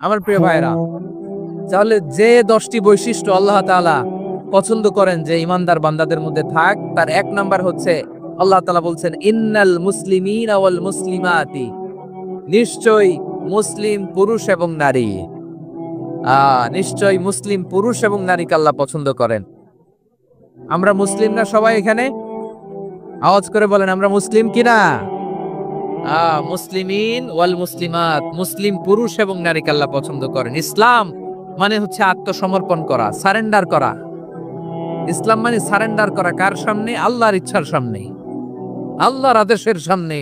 আমার প্রিয় ভাইরা, তাহলে যে 10টি বৈশিষ্ট্য আল্লাহ তাআলা পছন্দ করেন যে ইমানদার বান্দাদের মধ্যে থাক, তার এক নাম্বার হচ্ছে আল্লাহ তাআলা বলছেন ইন্নাল মুসলিমিনা ওয়াল মুসলিমাতি, নিশ্চয়ই মুসলিম পুরুষ এবং নারী। নিশ্চয়ই মুসলিম পুরুষ এবং নারীকে আল্লাহ পছন্দ করেন। আমরা মুসলিম না সবাই এখানে? আওয়াজ করে বলেন আমরা মুসলিম কিনা? মুসলিমিন ওয়াল মুসলিমাত, মুসলিম পুরুষ এবং নারীকে আল্লাহ পছন্দ করেন। ইসলাম মানে হচ্ছে আত্মসমর্পণ করা, সারেন্ডার করা। ইসলাম মানে সারেন্ডার করা কার সামনে? আল্লাহর ইচ্ছার সামনে, আল্লাহর আদেশের সামনে,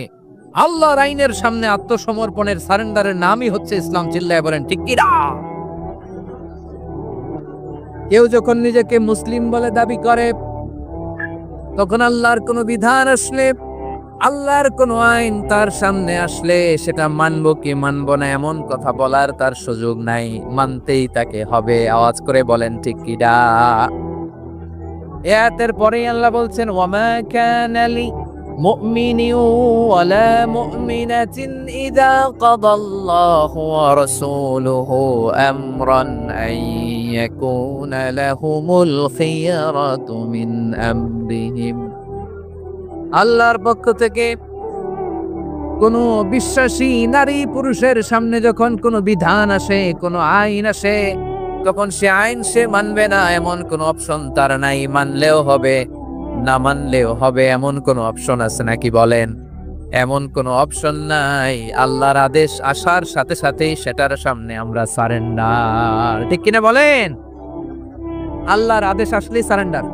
আল্লাহর আইনের সামনে আত্মসমর্পণের সারেন্ডারের নামই হচ্ছে ইসলাম। চিল্লায় বলেন ঠিক কি না? কেউ যখন নিজেকে মুসলিম বলে দাবি করে, তখন আল্লাহর কোনো বিধান আসলে, আল্লাহর কোনো আইন তার সামনে আসলে সেটা মানবো কি মানবো না এমন কথা বলার তার সুযোগ নাই, মানতেই তাকে হবে। আওয়াজ করে বলেন ঠিক কি না? আয়াতের পরেই আল্লাহ বলছেন ওয়ামা কানা লি মুমিনিন ওয়ালা মুমিনাতিন ইযা কাদাল্লাহু ওয়া রাসূলুহু আমরান আন ইয়াকুনা লাহুমুল খিয়ারাতু মিন আমরিহিম। আল্লাহর পক্ষ থেকে কোনো বিশ্বাসী নারী পুরুষের সামনে যখন কোনো বিধান আসে, কোনো আইন আসে, তখন সে আইন সে মানবে না এমন কোনো অপশন তার নাই। মানলেও হবে, না মানলেও হবে এমন কোনো অপশন আছে নাকি বলেন? এমন কোনো অপশন নাই। আল্লাহর আদেশ আসার সাথে সাথেই সেটার সামনে আমরা সারেন্ডার। ঠিক কিনা বলেন? আল্লাহর আদেশ আসলেই সারেন্ডার,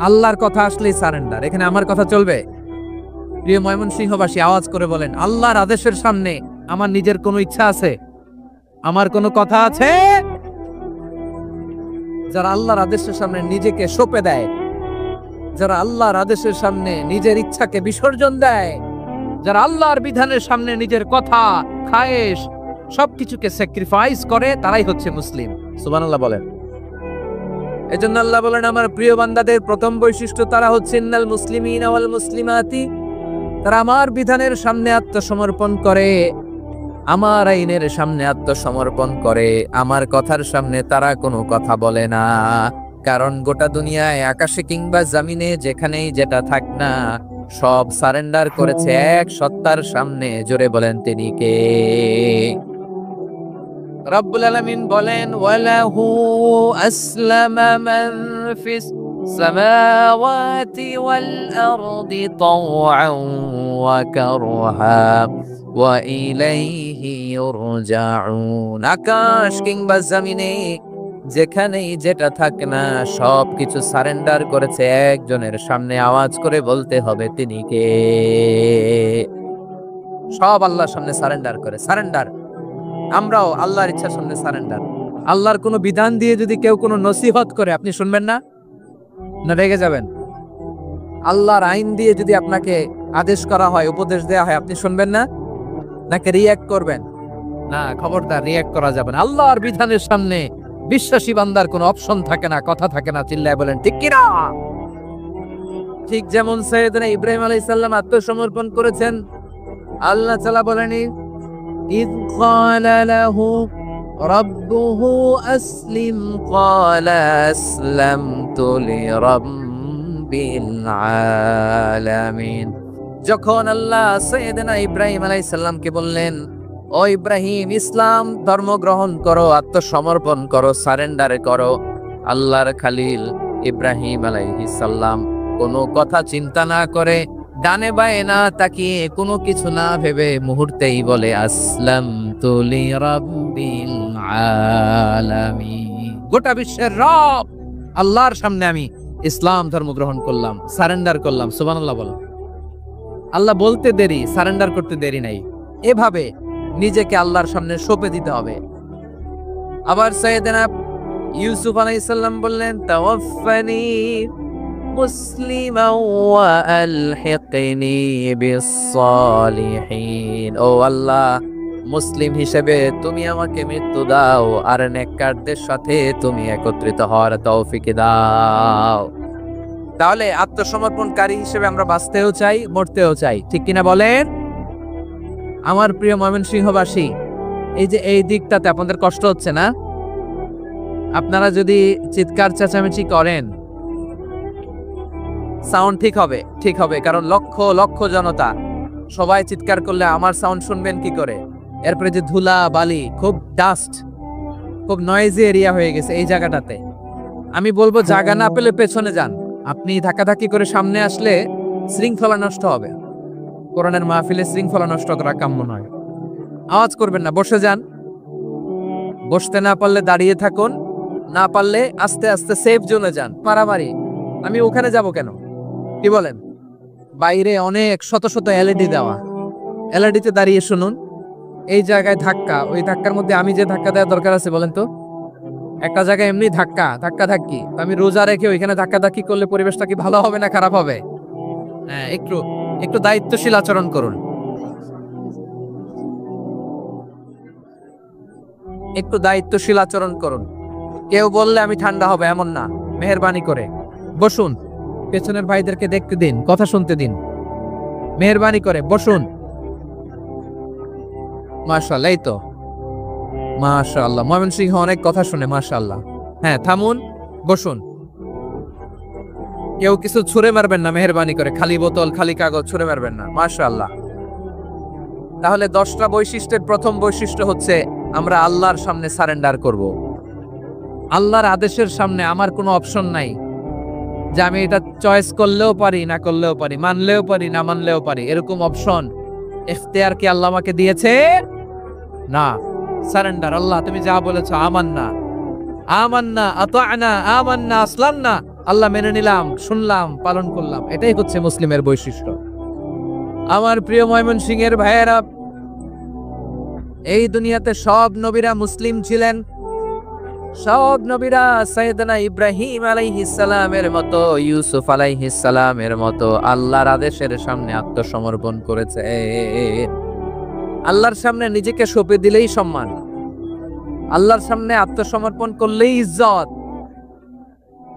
আল্লাহর কথা আসলেই সারেন্ডার। এখানে আমার কথা চলবে? প্রিয় ময়মনসিংহবাসী, আওয়াজ করে বলেন আল্লাহর আদেশের সামনে আমার নিজের কোনো ইচ্ছা আছে? আমার কোনো কথা আছে? যারা আল্লাহর আদেশের সামনে নিজেকে সঁপে দেয়, যারা আল্লাহর আদেশের সামনে নিজের ইচ্ছাকে বিসর্জন দেয়, যারা আল্লাহর বিধানের সামনে নিজের কথা, খায়েশ সবকিছুকে স্যাক্রিফাইস করে, তারাই হচ্ছে মুসলিম। সুবহানাল্লাহ বলেন। এজন্য আল্লাহ বলেন আমার প্রিয় বান্দাদের প্রথম বৈশিষ্ট্য তারা হচ্ছে ইন্নাল মুসলিমিনা ওয়াল মুসলিমাতি, তারা আমার বিধানের সামনে আত্মসমর্পণ করে, আমার আইনের সামনে আত্মসমর্পণ করে, আমার কথার সামনে তারা কোনো কথা বলে না। কারণ গোটা দুনিয়ায় আকাশে কিংবা জমিনে যেখানেই যেটা থাক না, সব সারেন্ডার করেছে এক সত্তার সামনে। জোরে বলেন তিনি কে? রব্বুল আলামিন বলেন ওয়ালাহু আসলামা মান ফিস সামাওয়াতি ওয়াল আরদি তাওআন ওয়া কারহা ওয়া ইলাইহি ইরজাউন। আকাশ কিংবা জমিনে যেখানেই যেটা থাক না, সবকিছু সারেন্ডার করেছে একজনের সামনে। আওয়াজ করে বলতে হবে তিনি কে? সব আল্লাহর সামনে সারেন্ডার করে। সারেন্ডার। আমরাও আল্লাহর ইচ্ছার সামনে সারেন্ডার। আল্লাহর কোনো বিধান দিয়ে যদি কেউ কোনো নসিহত করে, আপনি শুনবেন না? না রেগে যাবেন? আল্লাহর আইন দিয়ে যদি আপনাকে আদেশ করা হয়, উপদেশ দেওয়া হয়, আপনি শুনবেন না? নাকি রিয়্যাক্ট করবেন? না, খবরদার রিয়্যাক্ট করা যাবে না। আল্লাহর বিধানের সামনে বিশ্বাসী বান্দার কোনো অপশন থাকে না, কথা থাকে না। চিল্লায় বলেন ঠিক কি না? ঠিক যেমন সাইয়েদনা ইব্রাহিম আলাইহিস সালাম আত্মসমর্পণ করেছেন। আল্লাহ তাআলা বলেনি إذ قال له ربه أسلم قال أسلمت لرب العالمين। যখন আল্লাহ সাইয়েদনা ইব্রাহিম আলাইহিস সালামকে বললেন ও ইব্রাহিম ইসলাম ধর্ম গ্রহণ করো, আত্মসমর্পণ করো, সারেন্ডার করো, আল্লাহর খালিল ইব্রাহিম আলাইহিস সালাম কোনো কথা চিন্তা না করে, ডানে বায়ে না তাকিয়ে, কোনো কিছু না ভেবে মুহূর্তেই বলে আসলামতু লিরাব্বিল আলামিন। গোটা বিশ্বের রব আল্লাহর সামনে আমি ইসলাম ধর্ম গ্রহণ করলাম, সারেন্ডার করলাম। সুবহানাল্লাহ বলো। আল্লাহ বলতে দেরি, সারেন্ডার করতে দেরি নাই। এভাবে নিজেকে আল্লাহর সামনে সঁপে দিতে হবে। আবার সাইয়েদনা ইউসুফ আলাইহিস সালাম বললেন তাওয়াফফানি মুসলিমান ওয়া আলহিকনি বিস-সালিহিন। ও আল্লাহ, মুসলিম হিসেবে তুমি আমাকে মৃত্যু দাও আর নেককারদের সাথে তুমি একত্রিত হওয়ার তৌফিক দাও। তাহলে আত্মসমর্পণকারী হিসেবে আমরা বাঁচতেও চাই, মরতেও চাই। ঠিক কিনা বলেন? আমার প্রিয় ময়মনসিংহবাসী, এই যে এই দিকটাতে আপনাদের কষ্ট হচ্ছে না? আপনারা যদি চিৎকার চেঁচামেচি করেন, সাউন্ড ঠিক হবে, কারণ লক্ষ লক্ষ জনতা, সবাই চিৎকার করলে আমার সাউন্ড শুনবেন কি করে? এরপরে যে ধুলা বালি, খুব ডাস্ট, খুব নয়েজি এরিয়া হয়ে গেছে এই জায়গাটাতে। আমি বলবো জায়গা না পেলে পেছনে যান। আপনি ধাক্কাধাক্কি করে সামনে আসলে শৃঙ্খলা নষ্ট হবে। কোরআনের মাহফিলে শৃঙ্খলা নষ্ট করা কাম্য নয়। আওয়াজ করবেন না, বসে যান। বসতে না পারলে দাঁড়িয়ে থাকুন, না পারলে আস্তে আস্তে সেফ জোনে যান। মারামারি, আমি ওখানে যাব কেন? কি বলেন? বাইরে অনেক শত শত এলইডি দেওয়া, এলইডিতে দাঁড়িয়ে শুনুন। এই জায়গায় ধাক্কা, ওই ধাক্কার মধ্যে আমি যে ধাক্কা দেওয়ার দরকার আছে বলেন তো? একটা জায়গায় এমনি ধাক্কা ধাক্কি, আমি রোজা রেখে ওইখানে ধাক্কি করলে পরিবেশটা কি ভালো হবে না খারাপ হবে? হ্যাঁ, একটু দায়িত্বশীল আচরণ করুন, একটু দায়িত্বশীল আচরণ করুন। কেউ বললে আমি ঠান্ডা হবে এমন না, মেহেরবানি করে বসুন। পেছনের ভাইদেরকে দেখতে দিন, কথা শুনতে দিন, মেহেরবানি করে বসুন। মাশাআল্লাহ, এই তো মাশাআল্লাহ, ময়মনসিংহ অনেক কথা শুনে, মাশাআল্লাহ। হ্যাঁ, থামুন, বসুন। কেউ কিছু ছুঁড়ে মারবেন না, মেহেরবানি করে। খালি বোতল, খালি কাগজ ছুঁড়ে মারবেন না, মাশাআল্লাহ। তাহলে 10টা বৈশিষ্ট্যের প্রথম বৈশিষ্ট্য হচ্ছে আমরা আল্লাহর সামনে সারেন্ডার করব। আল্লাহর আদেশের সামনে আমার কোনো অপশন নাই যে আমি এটা চয়েস করলেও পারি, না করলেও পারি, মানলেও পারি, না মানলেও পারি, এরকম অপশন ইখতিয়ার কি আল্লাহ আমাকে দিয়েছে? না। সারেন্ডার। আল্লাহ তুমি যা বলেছো, আমান্না আতা'না আমান্না আসলামনা, আল্লাহ মেনে নিলাম, শুনলাম, পালন করলাম। এটাই হচ্ছে মুসলিমের বৈশিষ্ট্য। আমার প্রিয় ময়মনসিংহের ভাইয়েরা, এই দুনিয়াতে সব নবীরা মুসলিম ছিলেন। সব নবীরা সাইয়েদনা ইব্রাহিম আলাইহিস সালামের মতো, ইউসুফ আলাইহিস সালামের মতো আল্লাহর আদেশের সামনে আত্মসমর্পণ করেছে। আল্লাহর সামনে নিজেকে সঁপে দিলেই সম্মান, আল্লাহর সামনে আত্মসমর্পণ করলেই ইজ্জত।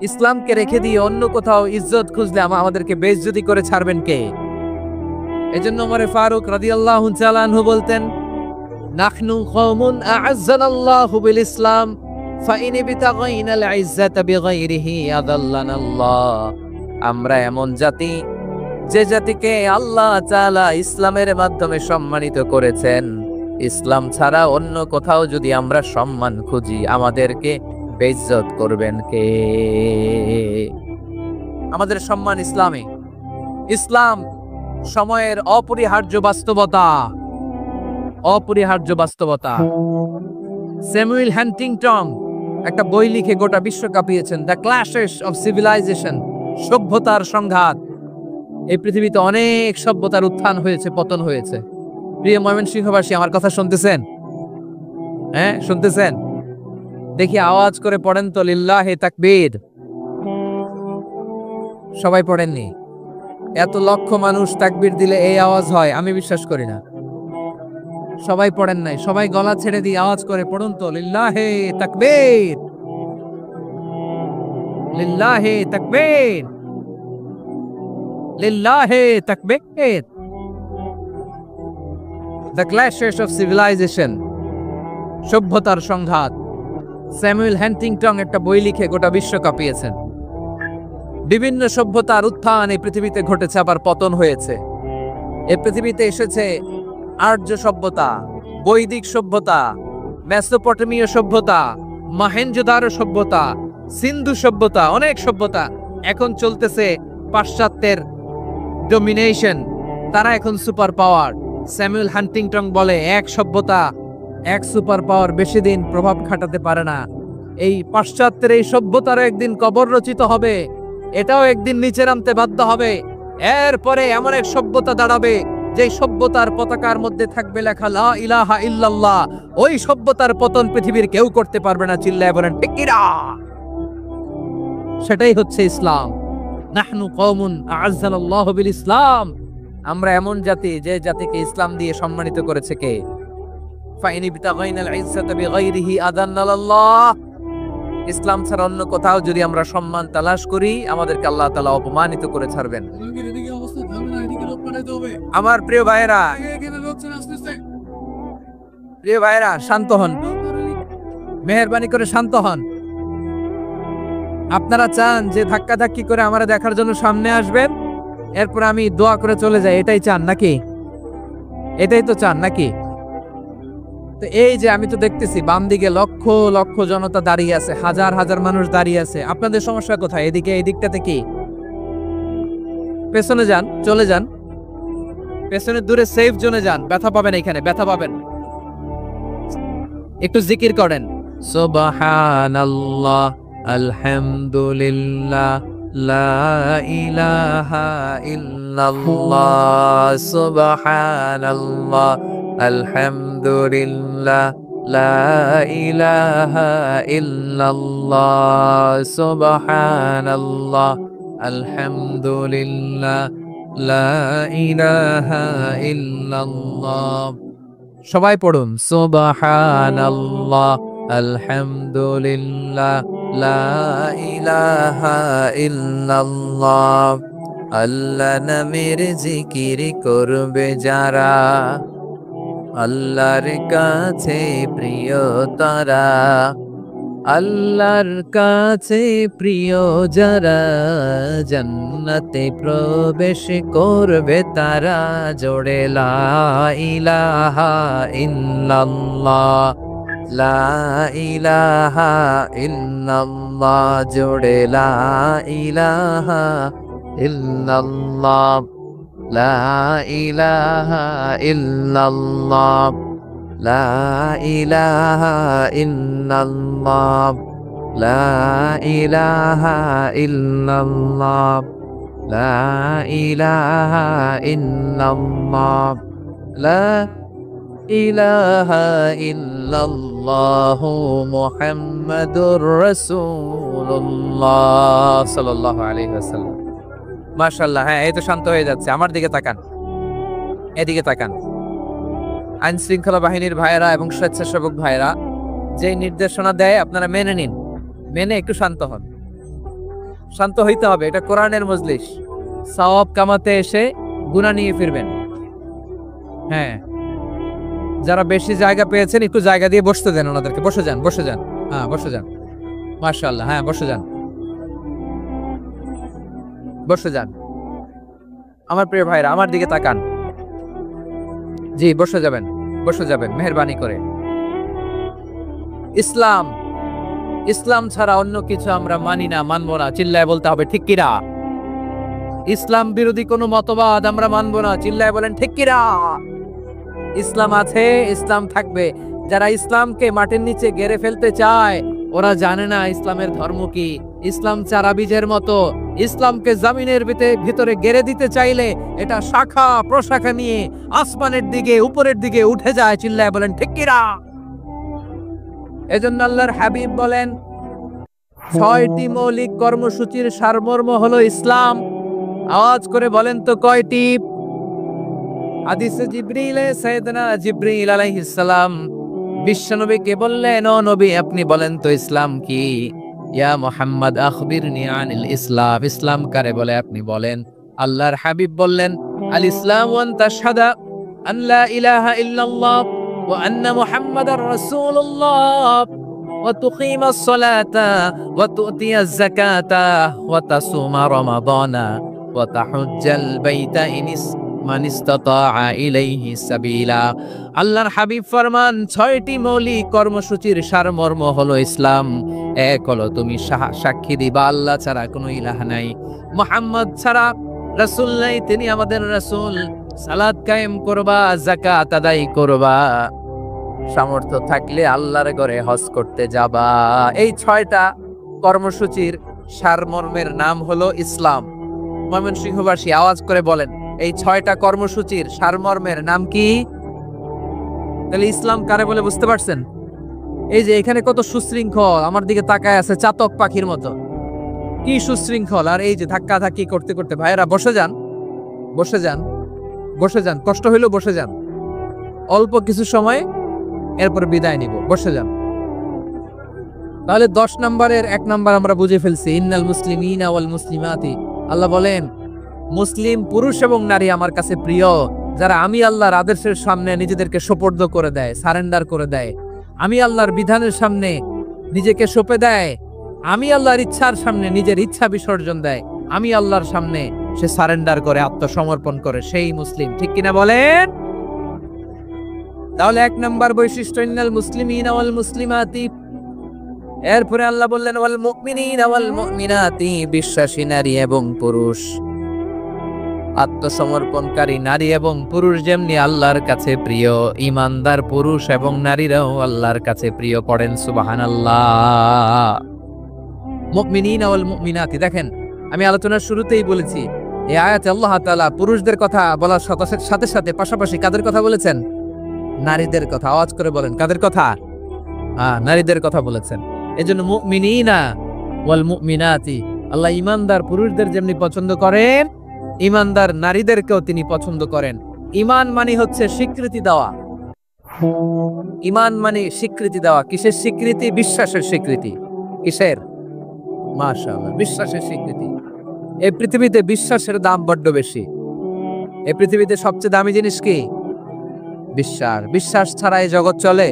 ইসলামকে রেখে দিয়ে অন্য কোথাও ইজ্জত খুঁজলে আমাদেরকে বেইজ্জতি করে ছাড়বেন কে? এজন্য ওমর ফারুক রাদিয়াল্লাহু তাআলা আনহু বলতেন, নাহনু কওমুন আ'আজ্জানাল্লাহু বিল ইসলাম ফাইন বিতাগাইনাল ইজ্জাতা বিগাইরিহি আদাল্লানাল্লাহ। আমরা এমন জাতি, যে জাতিকে আল্লাহ তাআলা ইসলামের মাধ্যমে সম্মানিত করেছেন। ইসলাম ছাড়া অন্য কোথাও যদি আমরা সম্মান খুঁজি, আমাদেরকে বেইজ্জত করবেন কে? আমাদের সম্মান ইসলামে। ইসলাম সময়ের অপরিহার্য বাস্তবতা, অপরিহার্য বাস্তবতা। স্যামুয়েল হান্টিংটন একটা বই লিখে গোটা বিশ্ব কাঁপিয়েছেন, দ্য ক্ল্যাশেস অফ সিভিলাইজেশন, সভ্যতার সংঘাত। এই পৃথিবীতে অনেক সভ্যতার উত্থান হয়েছে, পতন হয়েছে। প্রিয় ময়মনসিংহবাসী, আমার কথা শুনতেছেন? হ্যাঁ, শুনতেছেন? দেখি আওয়াজ করে পড়েন তো, লিল্লাহি তাকবীর। সবাই পড়েননি? এত লক্ষ মানুষ তাকবীর দিলে এই আওয়াজ হয়? আমি বিশ্বাস করি না। সবাই পড়েন নাই, সবাই গলা ছেড়ে দিয়ে আওয়াজ করে পড়ুন তো, লিল্লাহি তাকবীর, লিল্লাহি তাকবীর, লিল্লাহি তাকবীর। দ্য ক্ল্যাশেস অফ সিভিলাইজেশন, সভ্যতার সংঘাত। স্যামুয়েল হান্টিংটন একটা বই লিখে গোটা বিশ্ব কাঁপিয়েছেন। বিভিন্ন সভ্যতার উত্থান এই পৃথিবীতে ঘটেছে, আবার পতন হয়েছে। এই পৃথিবীতে এসেছে আর্য সভ্যতা, বৈদিক সভ্যতা, মেসোপটেমীয় সভ্যতা, মহেঞ্জোদারো সভ্যতা, সিন্ধু সভ্যতা, অনেক সভ্যতা। এখন চলতেছে পাশ্চাত্যের ডমিনেশন, তারা এখন সুপার পাওয়ার। স্যামুয়েল হান্টিংটন বলে, এক সভ্যতা, এক সুপার পাওয়ার বেশি দিন প্রভাব খাটাতে পারে না। এই পাশ্চাত্যের এই সভ্যতারও একদিন কবর রচিত হবে, এটাও একদিন নিচে নামতে বাধ্য হবে। এরপরে এমন এক সভ্যতা দাঁড়াবে, যে সভ্যতার পতাকার মধ্যে থাকবে লেখা লা ইলাহা ইল্লাল্লাহ। ওই সভ্যতার পতন পৃথিবীর কেউ করতে পারবে না। চিল্লায় বলেন ঠিক কিনা? সেটাই হচ্ছে ইসলাম। নাহনু কওমুন আ'আজ্জানাল্লাহু বিল ইসলাম। আমরা এমন জাতি, যে জাতিকে ইসলাম দিয়ে সম্মানিত করেছে কে? ফাইন বিতাগাইনাল ইজ্জাতা বিগাইরিহি আদান্নাল্লাহ। ইসলাম ছাড়া অন্য কোথাও যদি আমরা সম্মান তালাশ করি, আমাদেরকে আল্লাহ তাআলা অপমানিত করে ছাড়বেন। আমার প্রিয় ভাইয়েরা, প্রিয় ভাইরা, শান্ত হন, মেহেরবানি করে শান্ত হন। আপনারা চান যে ধাক্কাধাক্কি করে আমরা দেখার জন্য সামনে আসবেন, এরপর আমি দোয়া করে চলে যাই, এটাই চান নাকি? এটাই তো চান নাকি? তো এই যে আমি তো দেখতেছি বাম দিকে লক্ষ লক্ষ জনতা দাঁড়িয়ে আছে, হাজার হাজার মানুষ দাঁড়িয়ে আছে। আপনাদের সমস্যা কোথায়? এদিকে, এই দিকটাতে কি? পেছনে যান, চলে যান, পেছনে দূরে সেফ জোনে যান। ব্যথা পাবেন, এখানে ব্যথা পাবেন। একটু জিকির করেন, সুবহানাল্লাহ, আলহামদুলিল্লাহ, লা ইলাহা ইল্লাল্লাহ, সুবহানাল্লাহ, আলহামদুলিল্লাহ, লা ইলাহা ইল্লাল্লাহ, সুবহানাল্লাহ, আলহামদুলিল্লাহ, লা ইলাহা ইল্লাল্লাহ। সবাই পড়ুন, সুবহানাল্লাহ, আলহামদুলিল্লাহ, লা ইলাহা ইল্লাল্লাহ। আল্লাহ নামের জিকির করবে যারা, আল্লাহর কাছে প্রিয় তারা, আল্লাহর কাছে প্রিয় যারা, জান্নাতে প্রবেশ করবে তারা। জোড়ে লা ইলাহা ইল্লাল্লাহ, লা ইলাহা ইল্লাল্লাহ, জোড়ে লা ইলাহা ইল্লাল্লাহ, লা ইলাহা ইল্লাল্লাহ, লা ইলাহা ইল্লাল্লাহ, লা ইলাহা ইল্লাল্লাহ, লা ইলাহা ইল্লাল্লাহ, লা ইলাহা ইল্লাল্লাহ, মুহাম্মাদুর রাসূলুল্লাহ সাল্লাল্লাহু আলাইহি ওয়াসাল্লাম। মাশাআল্লাহ। হ্যাঁ, এই তো শান্ত হয়ে যাচ্ছে। আমার দিকে তাকান, এদিকে তাকান। আইন শৃঙ্খলা বাহিনীর ভাইয়েরা এবং স্বেচ্ছাসেবক ভাইয়েরা যে নির্দেশনা দেয় আপনারা মেনে নিন, মেনে একটু শান্ত হন। শান্ত হইতে হবে, এটা কোরআনের মজলিস। সওয়াব কামাতে এসে গুনাহ নিয়ে ফিরবেন। হ্যাঁ, যারা বেশি জায়গা পেয়েছেন একটু জায়গা দিয়ে বসতে দেন ওনাদেরকে। বসে যান, বসে যান। হ্যাঁ, বসে যান। মাশাআল্লাহ। হ্যাঁ, বসে যান, বসে যান। আমার প্রিয় ভাইরা, আমার দিকে তাকান। জি, বসে যাবেন, বসে যাবেন মেহেরবানি করে। ইসলাম, ইসলাম ছাড়া অন্য কিছু আমরা মানি না, মানবো না। চিল্লায় বলতে হবে ঠিক কিনা? ইসলাম বিরোধী কোনো মতবাদ আমরা মানবো না। চিল্লায় বলেন ঠিক কিনা? ইসলাম আছে, ইসলাম থাকবে। যারা ইসলামকে মাটির নিচে গেড়ে ফেলতে চায়, ওরা জানে না ইসলামের ধর্ম কি। ইসলাম চারা বীজের মতো, ইসলামকে জমিনের ভিতরে গেড়ে দিতে চাইলে এটা শাখা প্রশাখা নিয়ে আসমানের দিকে, উপরের দিকে উঠে যায়। চিল্লায় বলেন ঠিক কিনা? এজন্য আল্লাহর হাবিব বলেন, ৬টি মৌলিক কর্মসূচির সারমর্ম হলো ইসলাম। আওয়াজ করে বলেন তো কয়টি? হাদিসে জিবরিলে সাইয়েদনা জিবরিল আলাইহিস সালাম বিশ্বনবীকে বললেন, ও নবী, আপনি বলেন তো ইসলাম কি? ইয়া মুহাম্মদ আখবিরনি আনিল ইসলাম। ইসলাম কারে বলে আপনি বলেন। আল্লাহর হাবিব বললেন, আল ইসলাম আন তাশহাদা আন লা ইলাহা ইল্লাল্লাহ ওয়া আন্না মুহাম্মাদার রাসূলুল্লাহ ওয়া তুকিমাস সালাতা ওয়া তুতিয়াজ যাকাতা ওয়া তাসুমা রমাদানা ওয়া তাহুজ্জাল বাইতা মান ইসতাতাআ ইলাইহি সাবিলা। আল্লাহর হাবিব ফরমান, ৬টি মৌলিক কর্মসূচির সারমর্ম হলো ইসলাম। এক হলো তুমি সাক্ষী দিবা আল্লাহ ছাড়া কোনো ইলাহ নাই, মুহাম্মদ ছাড়া রাসূল নাই, তিনি আমাদের রাসূল। সালাত কায়েম করবা, যাকাত আদায় করবা, সামর্থ্য থাকলে আল্লাহর ঘরে হজ করতে যাবা। এই ৬টা কর্মসূচির সারমর্মের নাম হলো ইসলাম। ময়মনসিংহবাসী আওয়াজ করে বলেন, এই ৬টা কর্মসূচির সারমর্মের নাম কি? তাহলে ইসলাম কারে বলে বুঝতে পারছেন? এই যে এখানে কত সুশৃঙ্খল, আমার দিকে তাকায় আছে চাতক পাখির মতো, কি সুশৃঙ্খল। আর এই যে ধাক্কা ধাক্কি করতে করতে, ভাইয়েরা বসে যান, বসে যান, বসে যান। কষ্ট হইলেও বসে যান, অল্প কিছু সময়, এরপর বিদায় নিব। বসে যান। তাহলে ১০ নম্বরের ১ নম্বর আমরা বুঝে ফেলছি, ইন্নাল মুসলিমিনা ওয়াল মুসলিমাতি। আল্লাহ বলেন, মুসলিম পুরুষ এবং নারী আমার কাছে প্রিয়। যারা আমি আল্লাহর আদেশের সামনে নিজেদেরকে সোপর্দ করে দেয়, সারেন্ডার করে দেয়, আমি আল্লাহর বিধানের সামনে নিজেকে সঁপে দেয়, আমি আল্লাহর ইচ্ছার সামনে নিজের ইচ্ছা বিসর্জন দেয়, আমি আল্লাহর সামনে সে সারেন্ডার করে, আত্মসমর্পণ করে, সেই মুসলিম। ঠিক কিনা বলেন? তাহলে 1 নম্বর বৈশিষ্ট্য ইন্নাল মুসলিমিনা ওয়াল মুসলিমাতি। এরপরে আল্লাহ বললেন ওয়াল মুমিনিনা ওয়াল মুমিনাতি, বিশ্বাসী নারী এবং পুরুষ, আত্মসমর্পণকারী নারী এবং পুরুষ যেমনি আল্লাহর কাছে প্রিয়, ঈমানদার পুরুষ এবং নারীরাও আল্লাহর কাছে প্রিয়। পড়েন সুবহানাল্লাহ। মুমিনিনা ওয়াল মুমিনাতি, দেখেন আমি আলোচনার শুরুতেই বলেছি এই আয়াতে আল্লাহ তাআলা পুরুষদের কথা বলার সাথে সাথে পাশাপাশি কাদের কথা বলেছেন? নারীদের কথা। আওয়াজ করে বলেন, কাদের কথা? নারীদের কথা বলেছেন। এজন্য মুমিনিনা ওয়াল মুমিনাতি, আল্লাহ ঈমানদার পুরুষদের যেমনি পছন্দ করেন, ঈমানদার নারীদেরকেও তিনি পছন্দ করেন। ঈমান মানে হচ্ছে স্বীকৃতি দেওয়া। ঈমান মানে স্বীকৃতি দেওয়া। কিসের স্বীকৃতি? বিশ্বাসের স্বীকৃতি। কিসের? মাশাআল্লাহ, বিশ্বাসের স্বীকৃতি। এই পৃথিবীতে বিশ্বাসের দাম বড্ড বেশি। এই পৃথিবীতে সবচেয়ে দামি জিনিস কি? বিশ্বাস। বিশ্বাস ছাড়া এই জগৎ চলে?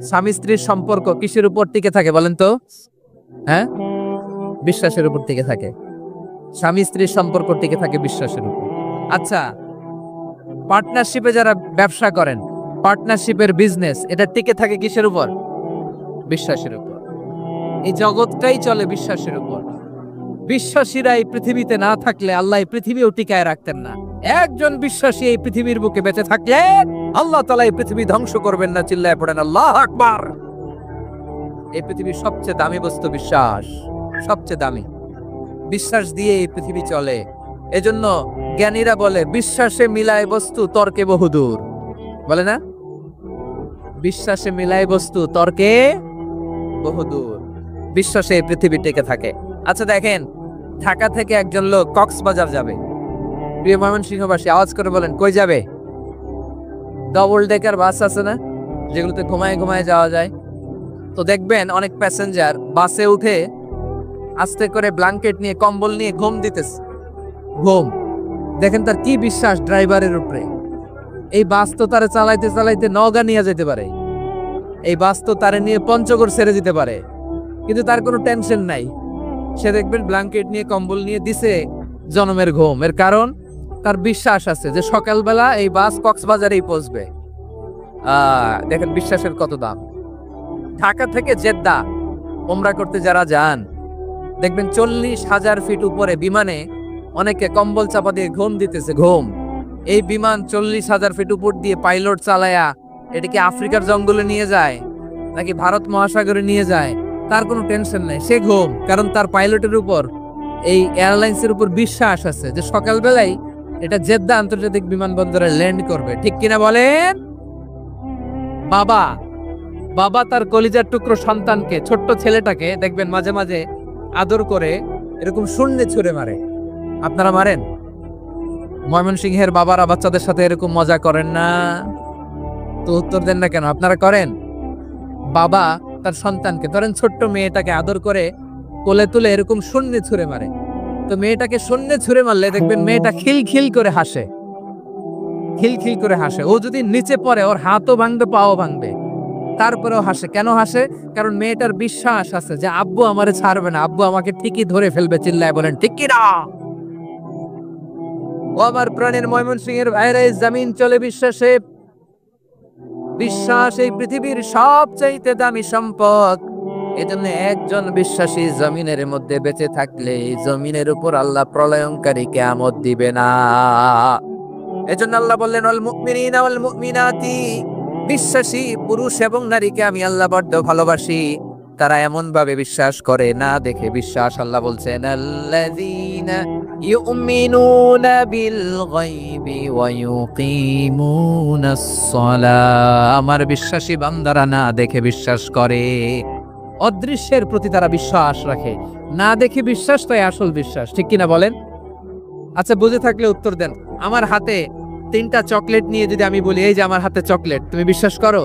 স্বামী স্ত্রীর সম্পর্ক কিসের উপর টিকে থাকে বলেন তো? হ্যাঁ, বিশ্বাসের উপর টিকে থাকে। স্বামী স্ত্রীর সম্পর্ক টিকে থাকে বিশ্বাসের উপর। আচ্ছা, পার্টনারশিপে যারা ব্যবসা করেন, পার্টনারশিপের বিজনেস, এটা টিকে থাকে কিসের উপর? বিশ্বাসের উপর। এই জগৎটাই চলে বিশ্বাসের উপর। বিশ্বাসীরা এই পৃথিবীতে না থাকলে আল্লাহ এই পৃথিবীও টিকায় রাখতেন না। একজন বিশ্বাসী এই পৃথিবীর বুকে বেঁচে থাকলে আল্লাহ তাআলা এই পৃথিবী ধ্বংস করবেন না। চিল্লায় পড়েন আল্লাহু আকবার। এই পৃথিবীর সবচেয়ে দামি বস্তু বিশ্বাস, সবচেয়ে দামি। বিশ্বাস দিয়ে এই পৃথিবী চলে। এজন্য জ্ঞানীরা বলে বিশ্বাসে মিলায় বস্তু, তর্কে বহুদূর। বলে না? বিশ্বাসে মিলায় বস্তু, তর্কে বহুদূর। বিশ্বাসে এই পৃথিবী টিকে থাকে। আচ্ছা দেখেন, ঢাকা থেকে একজন লোক কক্সবাজার যাবে। প্রিয় ময়মনসিংহবাসী, আওয়াজ করে বলেন কই যাবে? ডবল ডেকার বাস আছে না, যেগুলোতে ঘুমায় ঘুমায় যাওয়া যায়। তো দেখবেন অনেক প্যাসেঞ্জার বাসে উঠে আস্তে করে ব্ল্যাঙ্কেট নিয়ে, কম্বল নিয়ে ঘুম দিতেছে। ঘুম দেখেন তার কি বিশ্বাস ড্রাইভারের উপরে। এই বাস তো তারে চালাইতে চালাইতে নওগাঁ নিয়ে যেতে পারে, এই বাস তো তারে নিয়ে পঞ্চগড় ছেড়ে দিতে পারে, কিন্তু তার কোনো টেনশন নাই। সে দেখবেন ব্ল্যাঙ্কেট নিয়ে, কম্বল নিয়ে দিছে জনমের ঘুম। এর কারণ তার বিশ্বাস আছে যে সকালবেলা এই বাস কক্সবাজারেই পৌঁছবে। দেখেন বিশ্বাসের কত দাম। ঢাকা থেকে জেদ্দা ওমরা করতে যারা যান, দেখবেন 40,000 ফিট উপরে বিমানে অনেকে কম্বল চাপা দিয়ে ঘুম দিতেছে। ঘুম। এই বিমান 40,000 ফিট উপর দিয়ে পাইলট চালায়া এটাকে আফ্রিকার জঙ্গলে নিয়ে যায় নাকি ভারত মহাসাগরে নিয়ে যায়, তার কোনো টেনশন নাই। সে ঘুম, কারণ তার পাইলটের উপর, এই এয়ারলাইন্সের উপর বিশ্বাস আছে যে সকালবেলায় এটা জেদ্দা আন্তর্জাতিক বিমানবন্দরে ল্যান্ড করবে। ঠিক কিনা বলেন? বাবা বাবা তার কলিজার টুকরো সন্তানকে, ছোট্ট ছেলেটাকে দেখবেন মাঝে মাঝে আদর করে এরকম শূন্যে ছুঁড়ে মারে। আপনারা মারেন? ময়মনসিংহের বাবারা বাচ্চাদের সাথে এরকম মজা করেন না? তো উত্তর দেন না কেন? আপনারা করেন? বাবা তার সন্তানকে, ধরেন ছোট্ট মেয়েটাকে আদর করে কোলে তুলে এরকম শূন্যে ছুঁড়ে মারে। তো মেয়েটাকে শূন্যে ছুঁড়ে মারলে দেখবেন মেয়েটা খিলখিল করে হাসে, খিলখিল করে হাসে। ও যদি নিচে পড়ে ওর হাতও ভাঙবে, পাও ভাঙবে, তারপরেও হাসে। কেন হাসে? কারণ মেয়েটার বিশ্বাস আছে যে আব্বু আমারে ছাড়বে না, আব্বু আমাকে ঠিকই ধরে ফেলবে। চিল্লায় বলেন ঠিক কি না? ও আমার প্রাণের ময়মনসিংহের ভাইরা, জমিন চলে বিশ্বাসে। বিশ্বাস এই পৃথিবীর সবচাইতে দামি সম্পদ। এজন্য একজন বিশ্বাসী জমিনের মধ্যে বেঁচে থাকলে জমিনের উপর আল্লাহ প্রলয়ঙ্কারী কিয়ামত দিবে না। এজন্য আল্লাহ বললেন ওয়াল মুমিনিনা ওয়াল মুমিনাতি, বিশ্বাসী পুরুষ এবং নারীকে আমি আল্লাহ বড্ড ভালোবাসি। তারা এমন ভাবে বিশ্বাস করে, না দেখে বিশ্বাস। আল্লাহ বলছেন আল্লাযীনা ইউমিনুনা বিল গায়বি ওয়া ইউকিমুনাস সালাহ। আমার বিশ্বাসী বান্দারা না দেখে বিশ্বাস করে, অদৃশ্যের প্রতি তারা বিশ্বাস রাখে। না দেখে বিশ্বাস তো আসল বিশ্বাস। ঠিক কিনা বলেন? আচ্ছা, বুঝে থাকলে উত্তর দেন। আমার হাতে 3টা চকলেট নিয়ে যদি আমি বলি এই যে আমার হাতে চকলেট, তুমি বিশ্বাস করো?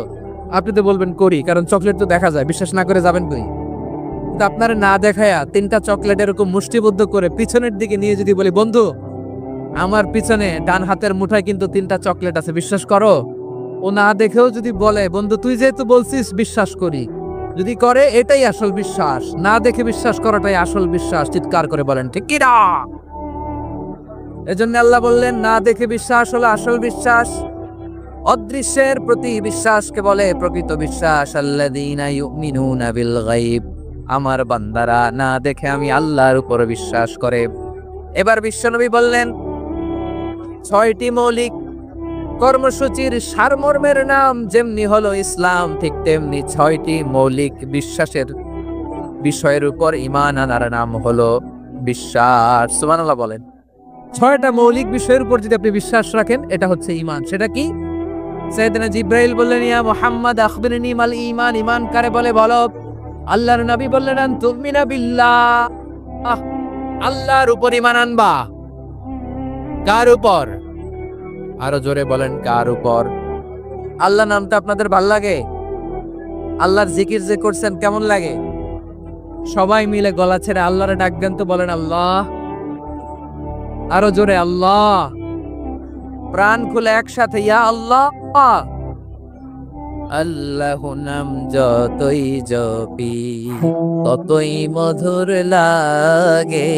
আপনি তো বলবেন করি, কারণ চকলেট তো দেখা যায়। বিশ্বাস না করে যাবেন কই? কিন্তু আপনারা না দেখায়া 3টা চকলেট এরকম মুষ্টিবদ্ধ করে পিছনের দিকে নিয়ে যদি বলি বন্ধু আমার পিছনে ডান হাতের মুঠায় কিন্তু 3টা চকলেট আছে, বিশ্বাস করো? ও না দেখেও যদি বলে, বন্ধু তুই যেহেতু বলছিস বিশ্বাস করি, যদি করে এটাই আসল বিশ্বাস, না দেখে বিশ্বাস করাটাই আসল বিশ্বাস। চিৎকার করে বলেন ঠিক কি না? এজন্য আল্লাহ বললেন না দেখে বিশ্বাস হলো আসল বিশ্বাস। অদৃশ্যের প্রতি বিশ্বাসকে বলে প্রকৃত বিশ্বাস। আল্লাযীনা ইউমিনুনা বিল গায়ব, আমার বান্দারা না দেখে আমি আল্লাহর উপর বিশ্বাস করে। এবার বিশ্বনবী বললেন 6টি মৌলিক কর্মসূচির সারমর্মের নাম যেমনি হলো ইসলাম, ঠিক তেমনি 6টি মৌলিক বিশ্বাসের বিষয়ের উপর ঈমান আনার নাম হলো বিশ্বাস। সুবহানাল্লাহ বলেন। 6টা মৌলিক বিষয়ের উপর যদি আপনি বিশ্বাস রাখেন, এটা হচ্ছে ঈমান। সেটা কি? সাইয়েদনা জিবরাইল বললেন ইয়া মুহাম্মদ আখবিরনি মাল ঈমান, ঈমান কারে বলে বলো। আল্লাহর নবী বললেন আন তুমিনা বিল্লাহ, আল্লাহর উপর ঈমান আনবা। কার উপর? আরো জোরে বলেন কার উপর? আল্লাহ নামটা আপনাদের ভাল লাগে? আল্লাহর জিকির যে করছেন কেমন লাগে? সবাই মিলে গলা ছেড়ে আল্লাহরে ডাক দেন তো, বলেন আল্লাহ। আরো জোরে আল্লাহ। প্রাণ খুলে একসাথে ইয়া আল্লাহ। আল্লাহ নাম যতই জপি ততই মধুর লাগে,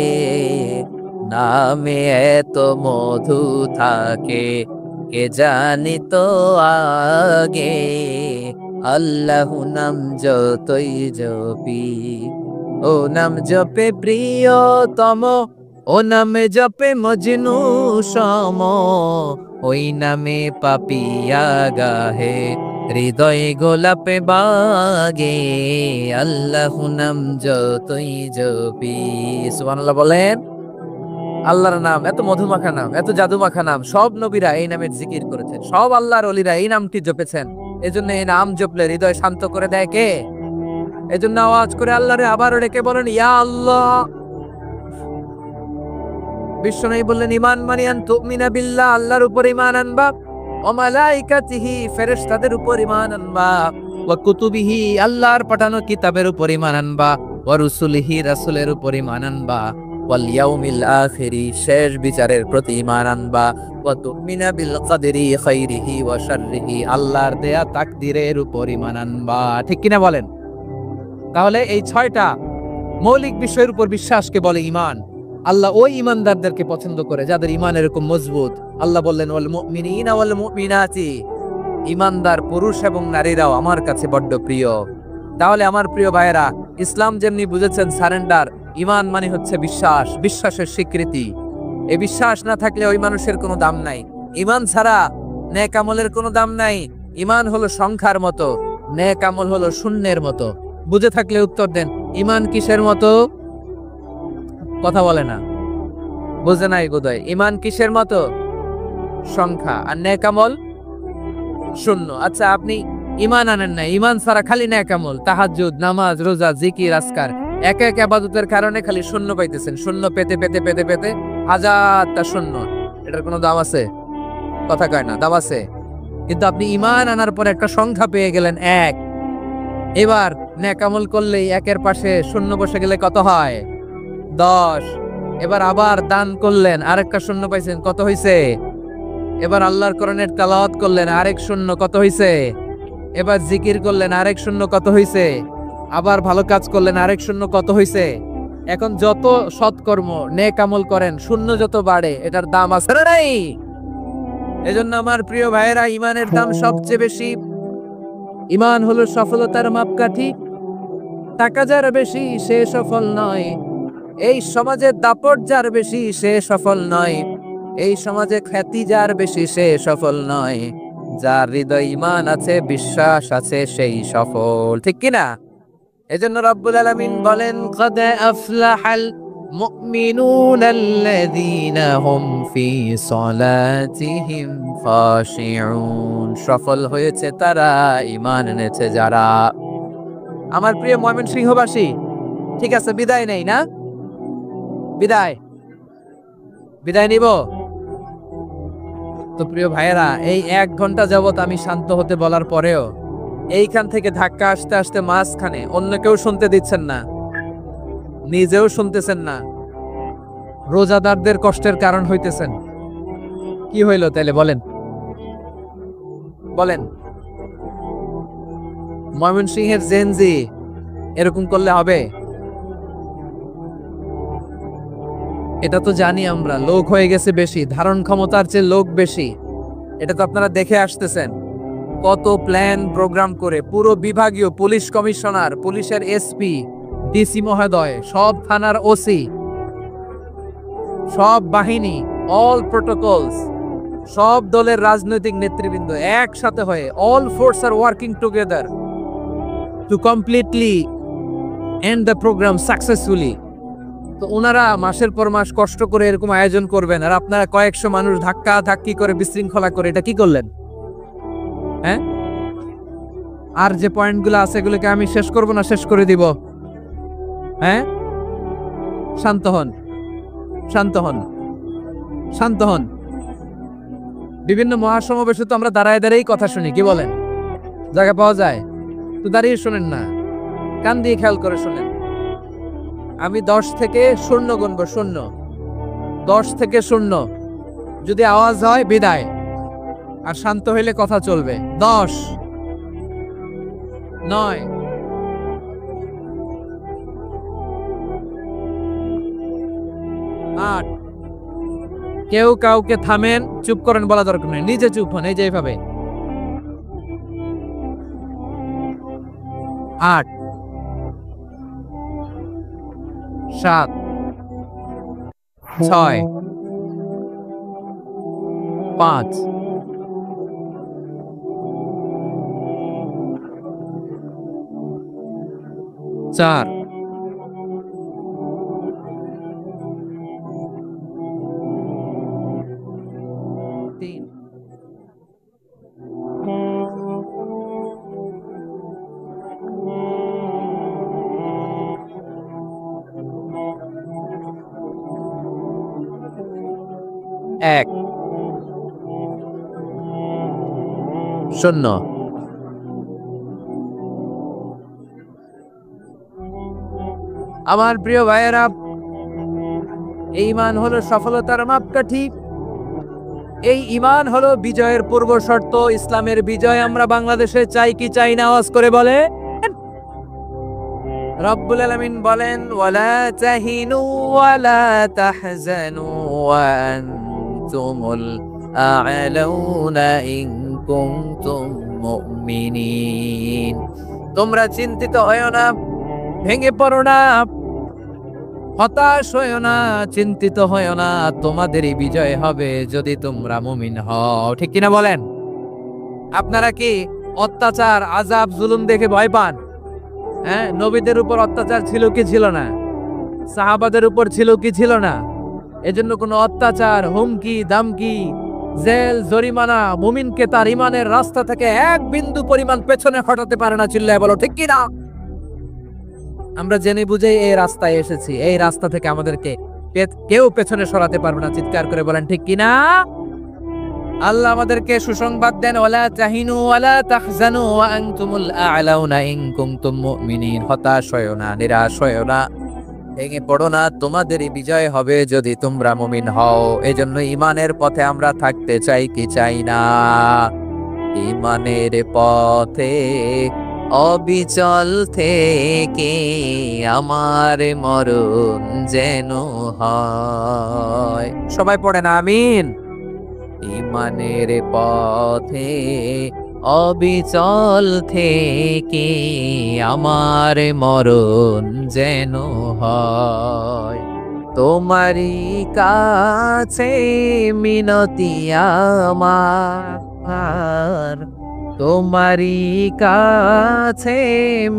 নামে এত মধু থাকে কে জানি তো আগে। আল্লাহ নাম যতই জপি, ও নাম জপে প্রিয়তম, ও নামে জপে মজনু সম, ওই নামে পাপিয়া গাহে হৃদয় গোলাপে বাগে। আল্লাহ নাম যতই জপি। সুবহানাল্লাহ বলেন। আল্লাহর নাম এত মধুমাখা নাম, এত জাদুমাখা নাম, সব নবীরা এই নামের জিকির করেছেন, সব আল্লাহর ওলিরা এই নামটি জপেছেন। এজন্য এই নাম জপলে হৃদয় শান্ত করে দেয় কে? এজন্য আওয়াজ করে আল্লাহরে আবারও ডেকে বলেন ইয়া আল্লাহ। বিশ্বনবী বললেন ঈমান মানে আন তুমিনা বিল্লাহ, আল্লাহর উপর ঈমান আনবা, ওয়া মালাইকাতিহি, ফেরেশতাদের উপর ঈমান আনবা, ওয়া কুতুবিহি, আল্লাহর পাঠানো কিতাবের উপর ঈমান আনবা, ওয়া রুসুলিহি, রাসূলের উপর ঈমান আনবা, ওয়াল ইয়াউমিল আখিরি, শেষ বিচারের প্রতি ঈমান আনবা, ওয়া তুমিনা বিল কদরি খাইরিহি ওয়া শাররিহি, আল্লাহর দেয়া তাকদীরের উপর ঈমান আনবা। ঠিক কিনা বলেন? তাহলে এই 6টা মৌলিক বিষয়ের উপর বিশ্বাসকে বলে ঈমান। আল্লাহ ওই ঈমানদারদেরকে পছন্দ করে যাদের ঈমান এরকম মজবুত। আল্লাহ বললেন ওয়াল মুমিনিনা ওয়াল মুমিনাতি, ঈমানদার পুরুষ এবং নারীরাও আমার কাছে বড্ড প্রিয়। তাহলে আমার প্রিয় ভাইয়েরা, ইসলাম যেমনি বুঝেছেন সারেন্ডার, ঈমান মানে হচ্ছে বিশ্বাস, বিশ্বাসের স্বীকৃতি। এই বিশ্বাস না থাকলে ওই মানুষের কোনো দাম নাই। ঈমান ছাড়া নেক আমলের কোনো দাম নাই। ঈমান হলো সংখ্যার মতো, নেক আমল হলো শূন্যের মতো। বুঝে থাকলে উত্তর দেন, ঈমান কিসের মতো? কথা বলে না, বুঝে নাই বোধহয়। ঈমান কিসের মতো? সংখ্যা। আর নেক আমল শূন্য। আচ্ছা, আপনি ঈমান আনেন না, ঈমান ছাড়া খালি নেক আমল, তাহাজ্জুদ, নামাজ, রোজা, জিকির, আজকার, এক এক ইবাদতের কারণে খালি শূন্য পাইতেছেন। শূন্য পেতে পেতে পেতে পেতে হাজারটা শূন্য। এটার কোনো দাম আছে? কথা কয় না, দাম আছে। কিন্তু আপনি ঈমান আনার পর একটা সংখ্যা পেয়ে গেলেন, এক। এবার নেক আমল করলেই একের পাশে শূন্য বসে গেলে কত হয়? 10। এবার আবার দান করলেন, আরেকটা শূন্য পাইছেন, কত হইছে? এবার আল্লাহর কোরআনের তেলাওয়াত করলেন, আরেক শূন্য, কত হইছে? এবার জিকির করলেন, আরেক শূন্য, কত হইছে? আবার ভালো কাজ করলেন, আরেক শূন্য, কত হইছে? এখন যত সৎকর্ম নেক আমল করেন, শূন্য যত বাড়ে, এটার দাম আছে না নাই? এজন্য আমার প্রিয় ভাইয়েরা, ঈমানের দাম সবচেয়ে বেশি। ঈমান হলো সফলতার মাপকাঠি। টাকা যার বেশি সে সফল নয়, এই সমাজে দাপট যার বেশি সে সফল নয়, এই সমাজে খ্যাতি যার বেশি সে সফল নয়, যার হৃদয় ঈমান আছে, বিশ্বাস আছে, সেই সফল। ঠিক কিনা? এজন্য রব্বুল আলামিন বলেন قد أفلح المؤمنون الذين هم في صلاتهم خاشعون, সফল হয়েছে তারা ঈমান এনেছে যারা। আমার প্রিয় ময়মনসিংহবাসী, ঠিক আছে, বিদায় নেই না? বিদায় নিব তো? প্রিয় ভাইয়েরা, এই 1 ঘন্টা যাবত আমি শান্ত হতে বলার পরেও এইখান থেকে ধাক্কা আসতে আসতে মাঝখানে অন্য কেউ শুনতে দিচ্ছেন না, নিজেও শুনতেছেন না, রোজাদারদের কষ্টের কারণ হইতেছেন। কি হইলো তাহলে বলেন বলেন? ময়মনসিংহের জেনজি এরকম করলে হবে? এটা তো জানি আমরা, লোক হয়ে গেছে বেশি, ধারণ ক্ষমতার চেয়ে লোক বেশি। এটা তো আপনারা দেখে আসতেছেন, কত প্ল্যান প্রোগ্রাম করে পুরো বিভাগীয় পুলিশ কমিশনার, পুলিশের এসপি, ডিসি মহোদয়, সব থানার ওসি, সব বাহিনী, অল প্রোটোকলস, সব দলের রাজনৈতিক নেতৃবৃন্দ একসাথে হয়ে, all force are working together to completely end the programme successfully. তো ওনারা মাসের পর মাস কষ্ট করে এরকম আয়োজন করবেন, আর আপনারা কয়েকশো মানুষ ধাক্কা ধাক্কি করে বিশৃঙ্খলা করে এটা কি করলেন? হ্যাঁ, আর যে পয়েন্টগুলো আছে এগুলোকে আমি শেষ করব না শেষ করে দিব? হ্যাঁ, শান্ত হন, শান্ত হন, শান্ত হন। বিভিন্ন মহাসমাবেশে তো আমরা দাঁড়ায় দাঁড়িয়েই কথা শুনি, কি বলেন? জায়গা পাওয়া যায় তো দাঁড়িয়ে শোনেন না, কান দিয়ে খেয়াল করে শোনেন। আমি 10 থেকে 0 গুনবো, 0, 10 থেকে 0, যদি আওয়াজ হয় বিদায়, আর শান্ত হইলে কথা চলবে। 10, 9, 8, কেউ কাউকে থামেন, চুপ করেন বলা দরকার নেই, নিজে চুপ হন, এই যে এইভাবে। 8, 7, 6, 5, 4, 3, 1, 0। আমার প্রিয় ভাইয়েরা, এই ঈমান হলো সফলতার মাপকাঠি, এই ঈমান হলো বিজয়ের পূর্ব শর্ত। ইসলামের বিজয় আমরা বাংলাদেশে চাই কি চাই না? আওয়াজ করে বলে। রব্বুল আলামিন বলেন, ওয়ালা তাহিনু ওয়ালা তাহজানু ওয়া আনতুমুল আ'লাউনা ইন কুনতুম মুমিনিন। তোমরা চিন্তিত হয়ো না, ভেঙে পড়ো না, হতাশ হয়ো না, চিন্তিত হয়ো না, তোমাদেরই বিজয় হবে যদি তোমরা মুমিন হও। ঠিক কিনা বলেন? আপনারা কি অত্যাচার, আযাব, জুলুম দেখে ভয় পান? হ্যাঁ, নবীদের উপর অত্যাচার ছিল কি ছিল না? সাহাবাদের উপর ছিল কি ছিল না? এজন্য কোনো অত্যাচার, হুমকি, দামকি, জেল, জরিমানা মুমিনকে তার ঈমানের রাস্তা থেকে এক বিন্দু পরিমাণ পেছনে হটাতে পারে না। চিল্লায় বলো ঠিক কিনা? আমরা জেনে বুঝে এই রাস্তায় এসেছি, এই রাস্তা থেকে আমাদেরকে কেউ পেছনে সরাতে পারবে না। চিৎকার করে বলেন ঠিক কিনা? আল্লাহ আমাদেরকে সুসংবাদ দেন, ওয়ালা তাহিনু ওয়ালা তাহজানু ওয়া আনতুমুল আ'লাউনা ইন কুনতুম মুমিনিন। হতাশ হয়ো না, নিরাশ হয়ো না, ভেঙে পড়ো না, তোমাদেরই বিজয় হবে যদি তোমরা মুমিন হও। এজন্য ঈমানের পথে আমরা থাকতে চাই কি চাই না? ঈমানের পথে অবিচল থেকে আমার মরণ যেন হয়। সবাই পড়েন আমিন। ঈমানের পথে অবিচল থেকে আমার মরণ যেন হয়। তোমারই কাছে মিনতি আমার, তোমারই কাছে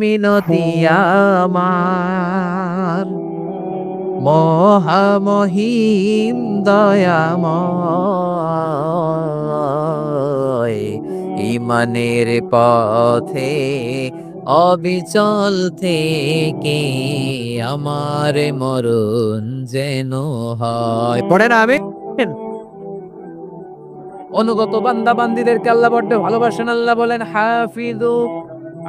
মিনতি আমার, মহামহিম দয়াময়। ঈমানের পথে অবিচল থেকে আমার মরণ যেন হয়। পড়েন আমিন। অনুগত বান্দা বান্দীদেরকে আল্লাহ বড্ড ভালোবাসেন। আল্লাহ বলেন, হাফিজু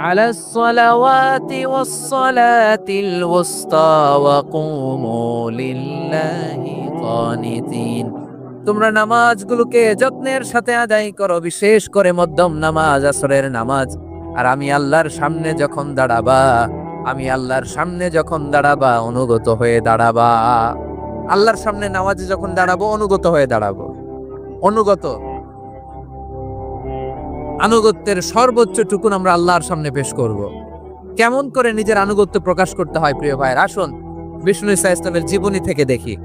আলাস সালাওয়াতি ওয়াস সালাতিল ওয়াসতা ওয়া কুমু লিল্লাহি কানিতিন। তোমরা নামাজগুলোকে যত্নের সাথে আদায় করো, বিশেষ করে মধ্যম নামাজ, আসরের নামাজ। আর আমি আল্লাহর সামনে যখন দাঁড়াবা অনুগত হয়ে দাঁড়াবা। আল্লাহর সামনে নামাজে যখন দাঁড়াবো অনুগত হয়ে দাঁড়াবো। আনুগত্যের সর্বোচ্চ টুকুন আমরা আল্লাহর সামনে পেশ করব। কেমন করে নিজের আনুগত্য প্রকাশ করতে হয় প্রিয় ভাইয়ের, আসুন বিষ্ণু ইসা ইসলামের জীবনী থেকে দেখি।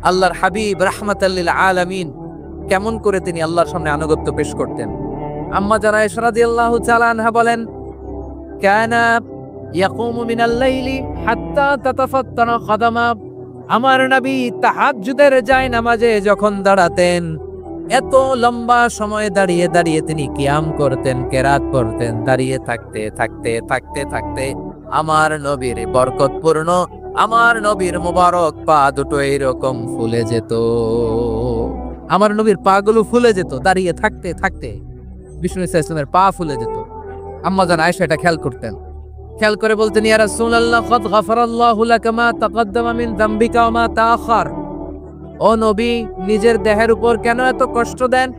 আল্লাহর হাবিব রাহমাতাল লিল আলামিন কেমন করে তিনি আল্লাহর সামনে আনুগত্য পেশ করতেন। আম্মা জানা আয়েশা রাদিয়াল্লাহু তাআলা আনহা বলেন, কানা ইয়াকুমু মিনাল লাইলি হাত্তা তাতাফাত্তানা কদামা। আমার নবী তাহাজ্জুদের নামাজে যখন দাঁড়াতেন, এত লম্বা সময় দাঁড়িয়ে দাঁড়িয়ে তিনি কিয়াম করতেন, কেরাত পড়তেন। দাঁড়িয়ে থাকতে থাকতে থাকতে থাকতে আমার নবীর বরকতপূর্ণ, আমার নবীর মোবারক পা দুটো এইরকম ফুলে যেত। আমার নবীর পা গুলো ফুলে যেত দাঁড়িয়ে থাকতে থাকতে। বিষ্ণু ইসা ইসলামের পা ফুলে যেত। আম্মা জান আয়েশা এটা খেয়াল করতেন। খেয়াল করে বলতেন, ইয়া রাসূলুল্লাহ কদ গাফারাল্লাহু লাকা মা তাকদ্দামা মিন যামবিকা ওয়া মা তাআখার। ও নবী, নিজের দেহের উপর কেন এত কষ্ট দেন?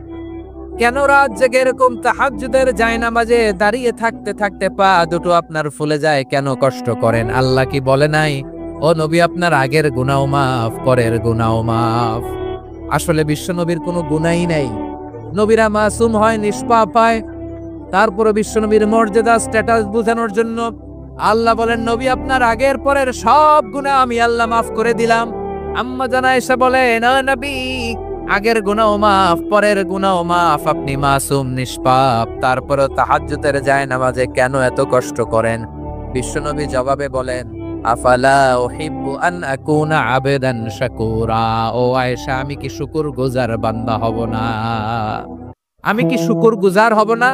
কেন রাত জেগে এরকম তাহাজ্জুদের জায়নামাজে দাঁড়িয়ে থাকতে থাকতে পা দুটো আপনার ফুলে যায়? কেন কষ্ট করেন? আল্লাহ কি বলে নাই, ও নবী আপনার আগের গুনাহ মাফ, পরের গুনাহ মাফ? আসলে বিশ্ব নবীর কোনো গুনাহই নাই। নবীরা মাসুম হয়, নিষ্পাপ হয়। তারপরে বিশ্ব নবীর মর্যাদা, স্ট্যাটাস বোঝানোর জন্য আল্লাহ বলেন, নবী আপনার আগের পরের সব গুনাহ আমি আল্লাহ মাফ করে দিলাম। আম্মা জানা আয়েশা বলেন, ও নবী, আগের গুনাহ মাফ, পরের গুনাহ মাফ, আপনি মাসুম, নিষ্পাপ, তারপরে তাহাজ্জুদের জায়নামাজে কেন এত কষ্ট করেন? বিশ্বনবী জবাবে বলেন, আফালা উহিব্বু আন আকুনা আবেদান শাকুরা। ও আয়েশা, আমি কি শুকরগুজার বান্দা হব না? আমি কি শুকরগুজার হব না?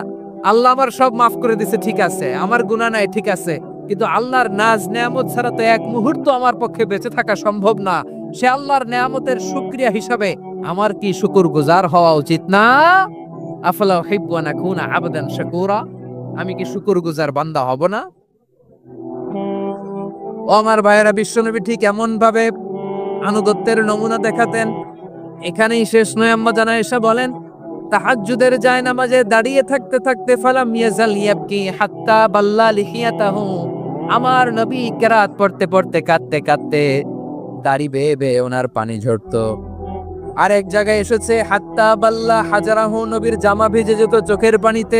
আল্লাহ আমার সব মাফ করে দিয়েছে, ঠিক আছে, আমার গুনাহ নাই, ঠিক আছে, কিন্তু আল্লাহর নাজ নেয়ামত ছাড়া তো এক মুহূর্ত আমার পক্ষে বেঁচে থাকা সম্ভব না। সে আল্লাহর নেয়ামতের শুকরিয়া হিসাবে আমার কি শুকরগুজার হওয়া উচিত না? আফালা উহিব্বু আন আকুনা আবদান শাকুরা। আমি কি শুকরগুজার বান্দা হব না? ও আমার ভাইয়েরা, বিশ্বনবী ঠিক এমন ভাবে আনুগত্যের নমুনা দেখাতেন। এখানেই শেষ নয়। আম্মা জানা আয়েশা বলেন, তাহাজ্জুদের জায়নামাজে দাঁড়িয়ে থাকতে থাকতে ফালাম ইয়াজাল ইয়াবকি হাত্তা বাল্লা লিহিয়াতাহু। আমার নবী কেরাত পড়তে পড়তে কাঁদতে কাঁদতে দাড়ি বেয়ে বেয়ে ওনার পানি ঝরতো। আর এক জায়গায় এসেছে হাত্তা বাল্লা হাজারাহু, নবীর জামা ভিজে যেত চোখের পানিতে।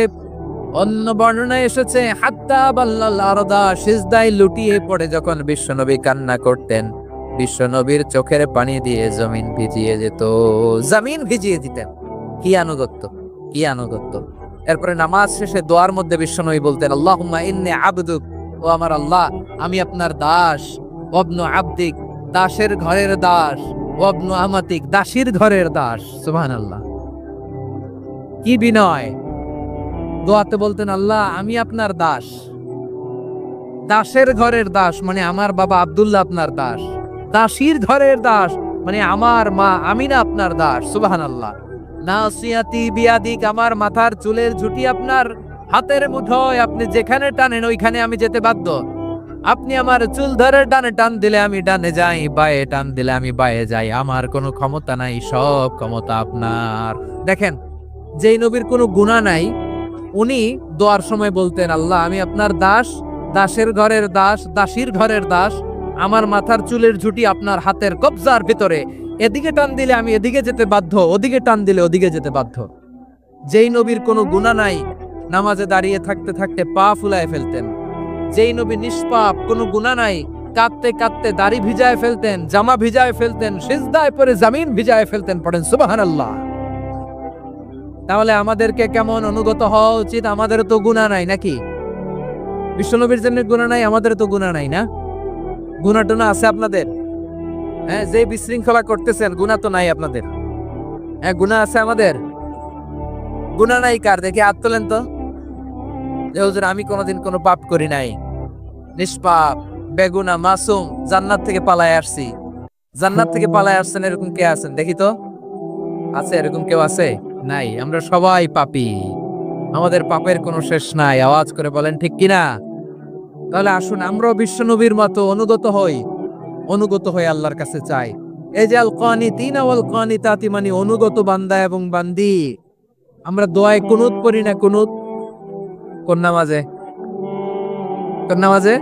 অন্য বর্ণনায় এসেছে হাত্তা বাল্লাল আরদা, সিজদায় লুটিয়ে পড়ে যখন বিশ্বনবী কান্না করতেন, বিশ্বনবীর চোখের পানি দিয়ে জমিন ভিজিয়ে যেত, জমিন ভিজিয়ে দিতেন। কি আনুগত্য, কি আনুগত্য! এরপরে নামাজ শেষে দোয়ার মধ্যে বিশ্বনবী বলতেন, আল্লাহুম্মা ইন্নী আবদুক, ও আমার আল্লাহ, আমি আপনার দাস। ওয়াবনু আবদিক, দাসের ঘরের দাস। ওয়াবনু আমাতিক, দাসীর ঘরের দাস। সুবহানাল্লাহ, কি বিনয়! দোয়াতে বলতেন, আল্লাহ আমি আপনার দাস। দাসের ঘরের দাস মানে আমার বাবা আব্দুল্লাহ আপনার দাস। দাসীর ঘরের দাস মানে আমার মা আমিনা আপনার দাস। সুবহানাল্লাহ। নাসিয়াতি বিয়াদিক, আমার মাথার চুলের ঝুঁটি আপনার হাতের মুঠোয়, আপনি যেখানে টানেন ওইখানে আমি যেতে বাধ্য। আপনি আমার চুল ধরে ডানে টান দিলে আমি ডানে যাই, বায়ে টান দিলে আমি বায়ে যাই। আমার কোনো ক্ষমতা নাই, সব ক্ষমতা আপনার। দেখেন, যেই নবীর কোনো গুনাহ নাই, উনি দোয়ার সময় বলতেন, আল্লাহ আমি আপনার দাস, দাসের ঘরের দাস, দাসীর ঘরের দাস। আমার মাথার চুলের ঝুঁটি আপনার হাতের কবজার ভিতরে, এদিকে টান দিলে আমি এদিকে যেতে বাধ্য, ওদিকে টান দিলে ওদিকে যেতে বাধ্য। যেই নবীর কোনো গুনাহ নাই, নামাজে দাঁড়িয়ে থাকতে থাকতে পা ফুলায় ফেলতেন। যেই নবী নিষ্পাপ, কোনো গুনাহ নাই, কাঁদতে কাঁদতে দাড়ি ভিজায় ফেলতেন, জামা ভিজায় ফেলতেন, সিজদায় পড়ে জমিন ভিজায় ফেলতেন। পড়েন সুবহানাল্লাহ। তাহলে আমাদেরকে কেমন অনুগত হওয়া উচিত? আমাদের তো গুনাহ নাই নাকি? বিশ্বনবীর জন্য গুনাহ নাই, আমাদের তো গুনাহ নাই না? গুনাহ টুনা আছে আপনাদের? হ্যাঁ, যে বিশৃঙ্খলা করতেছেন, গুনাহ তো নাই আপনাদের? হ্যাঁ, গুনাহ আছে আমাদের? গুনাহ নাই কার? দেখে হাত তোলেন তো। যে হুজুর আমি কোনোদিন কোনো পাপ করি নাই, নিষ্পাপ, বেগুনা, মাসুম, জান্নাত থেকে পালায় আসছি। জান্নাত থেকে পালায় আসছেন এরকম কে আছেন? দেখি তো, আছে এরকম কেউ? আছে? নাই। আমরা সবাই পাপী, আমাদের পাপের কোনো শেষ নাই। আওয়াজ করে বলেন ঠিক কিনা? তাহলে আসুন আমরাও বিশ্বনবীর মতো অনুগত হই, অনুগত হয়ে আল্লাহর কাছে চাই। এই যে আল কানিতিনা ওয়াল কানিতাতি মানে অনুগত বান্দা এবং বান্দি। আমরা দোয়ায় কুনুত পড়ি না? কুনুত কোন নামাজে? কোন নামাজে?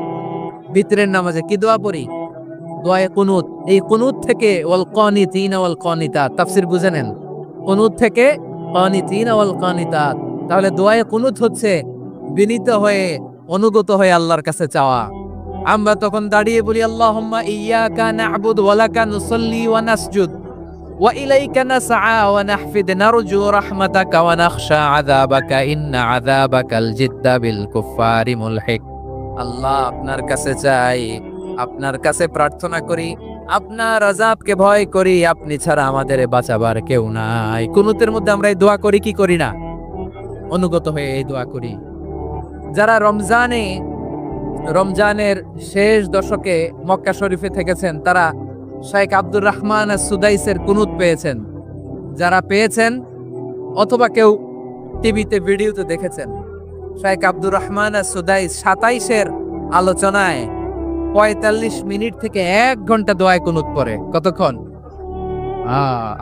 বিতরের নামাজে কি দোয়া পড়ি? দোয়ায়ে কুনুত। এই কুনুত থেকে ওয়াল কানিতিনা ওয়াল কানিতাত তাফসীর বুঝে নেন। কুনুত থেকে কানিতিনা ওয়াল কানিতাত। তাহলে দোয়ায়ে কুনুত হচ্ছে বিনীত হয়ে অনুগত হয়ে আল্লাহর কাছে চাওয়া। আমরা তখন দাঁড়িয়ে বলি আল্লাহুম্মা ইয়্যাকা না'বুদু ওয়া লাকা নুসাল্লি ওয়া নাসজুদ ওয়া ইলাইকা নাসআ ওয়া নাহফিদ নারজু রাহমাতাকা ওয়া নাখশা আযাবাকা ইন্না আযাবাকাল জিদ্দা বিল কুফফারি মুলহিক। আল্লাহ, আপনার কাছে চাই, আপনার কাছে প্রার্থনা করি, আপনার আযাবকে ভয় করি, আপনি ছাড়া আমাদের বাঁচাবার কেউ নাই। কুনুতের মধ্যে আমরা এই দোয়া করি কি করি না? অনুগত হয়ে এই দোয়া করি। যারা রমজানের শেষ দশকে মক্কা শরীফে থেকেছেন তারা শাইখ আব্দুর রহমান আস-সুদাইসের কুনুত পেয়েছেন। যারা পেয়েছেন অথবা কেউ টিভিতে ভিডিওতে দেখেছেন, শাইখ আব্দুর রহমান আস-সুদাইস 27-এর আলোচনায় 45 মিনিট থেকে 1 ঘন্টা দোয়ায় কুনুত পড়ে। কতক্ষণ?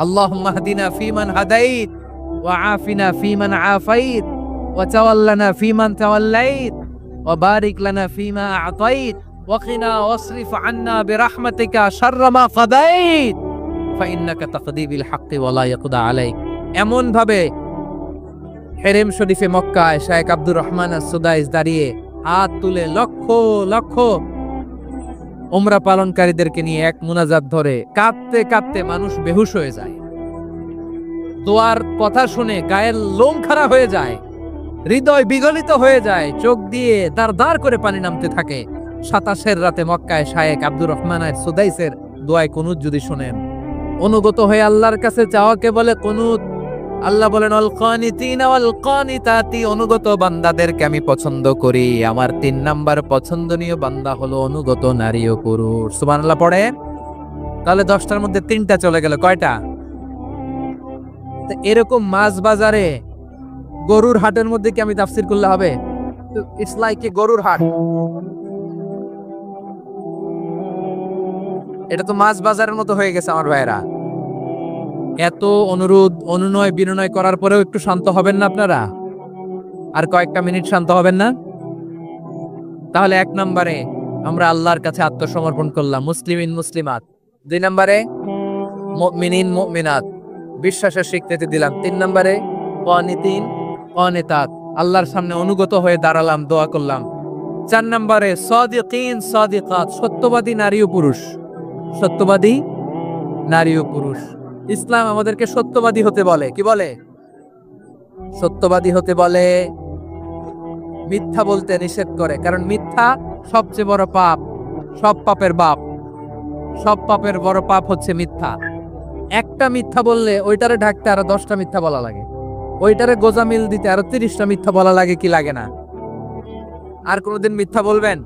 আল্লাহুম্মা হদিনা ফিমান হাদাইত ওয়া আফিনা ফিমান আফাইত ওয়া তাওয়াল্লানা ফিমান তাওয়াল্লাইত ওয়া বারিক লানা ফিমা আ'তাইত ওয়া কিনা ওয়াসরিফ আন্না বিরহমাতিকা শাররা মা কাদাইত ফাইন্নাকা তাকদি বিল হাক্কি ওয়া লা ইয়াকদা আলাইক। এমন ভাবে হেরেম শরীফে মক্কায় শাইখ আব্দুর রহমান আস-সুদাইস দাঁড়িয়ে হাত তুলে লক্ষ লক্ষ উমরা পালনকারীদেরকে নিয়ে এক মুনাজাত ধরে কাঁদতে কাঁদতে মানুষ বেহুশ হয়ে যায়। দোয়ার কথা শুনে গায়ের লোম খাড়া হয়ে যায়, হৃদয় বিগলিত হয়ে যায়, চোখ দিয়ে দাঁড় করে পানি নামতে থাকে। 27-এর রাতে মক্কায় শাইখ আব্দুর রহমান আস-সুদাইসের দোয়ায় কুনুত যদি শুনেন, অনুগত হয়ে আল্লাহর কাছে চাওয়াকে বলে কুনুত। আল্লাহ বলেন আল কানিতিনা ওয়াল কানিতাতি, অনুগত বান্দাদেরকে আমি পছন্দ করি। আমার 3 নাম্বার পছন্দনীয় বান্দা হলো অনুগত নারী ও পুরুষ। সুবহানাল্লাহ পড়ে। তাহলে 10টার মধ্যে 3টা চলে গেল। কয়টা? এরকম মাছ বাজারে গরুর হাটের মধ্যে কি আমি তাফসীর করলে হবে? ইটস লাইক এ গরুর হাট। এটা তো মাছ বাজারের মতো হয়ে গেছে আমার ভাইরা। এত অনুরোধ অনুনয় বিনয় করার পরেও একটু শান্ত হবেন না আপনারা? আর কয়েকটা মিনিট শান্ত হবেন না? তাহলে 1 নম্বরে আমরা আল্লাহর কাছে আত্মসমর্পণ করলাম, মুসলিমিন মুসলিমাত। 2 নম্বরে মুমিনিন মুমিনাত, বিশ্বাসের স্বীকৃতি দিলাম। 3 নম্বরে কানিতিন কানিতাত, আল্লাহর সামনে অনুগত হয়ে দাঁড়ালাম, দোয়া করলাম। 4 নম্বরে সাদিকিন সাদিকাত, সত্যবাদী নারী ও পুরুষ। সত্যবাদী নারী ও পুরুষ। ইসলাম আমাদেরকে সত্যবাদী হতে বলে। কি বলে? সত্যবাদী হতে বলে, মিথ্যা বলতে নিষেধ করে। কারণ মিথ্যা সবচেয়ে বড় পাপ, সব পাপের বাপ। সব পাপের বড় পাপ হচ্ছে মিথ্যা। একটা মিথ্যা বললে ওইটারে ঢাকতে আরো 10টা মিথ্যা বলা লাগে, ওইটারে গোজামিল দিতে আরো 30টা মিথ্যা বলা লাগে। কি লাগে না? আর কোনোদিন মিথ্যা বলবেন?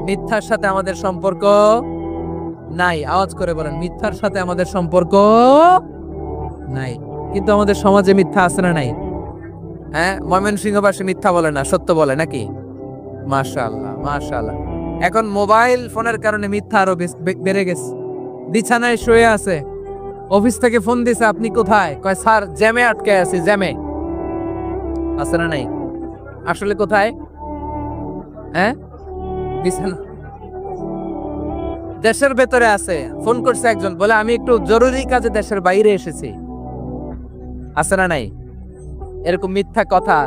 মিথ্যার সাথে আমাদের সম্পর্ক নাই। আওয়াজ করে বলেন, মিথ্যার সাথে আমাদের সম্পর্ক নাই। কিন্তু আমাদের সমাজে মিথ্যা আছে না নাই? হ্যাঁ, ময়মনসিংহবাসী মিথ্যা বলে না, সত্য বলে নাকি? মাশাআল্লাহ মাশাআল্লাহ। এখন মোবাইল ফোনের কারণে মিথ্যা আরো বেড়ে গেছে। বিছানায় শুয়ে আছে, অফিস থেকে ফোন দিছে, আপনি কোথায়? কয় স্যার জ্যামে আটকে আছি। জ্যামে আছে না নাই? আসলে কোথায়? হ্যাঁ, বিছানা। দেশের ভেতরে আছে, ফোন করছে একজন, বলে আমি একটু জরুরি কাজে দেশের বাইরে এসেছি। আছে না নাই? এরকম মিথ্যা কথা,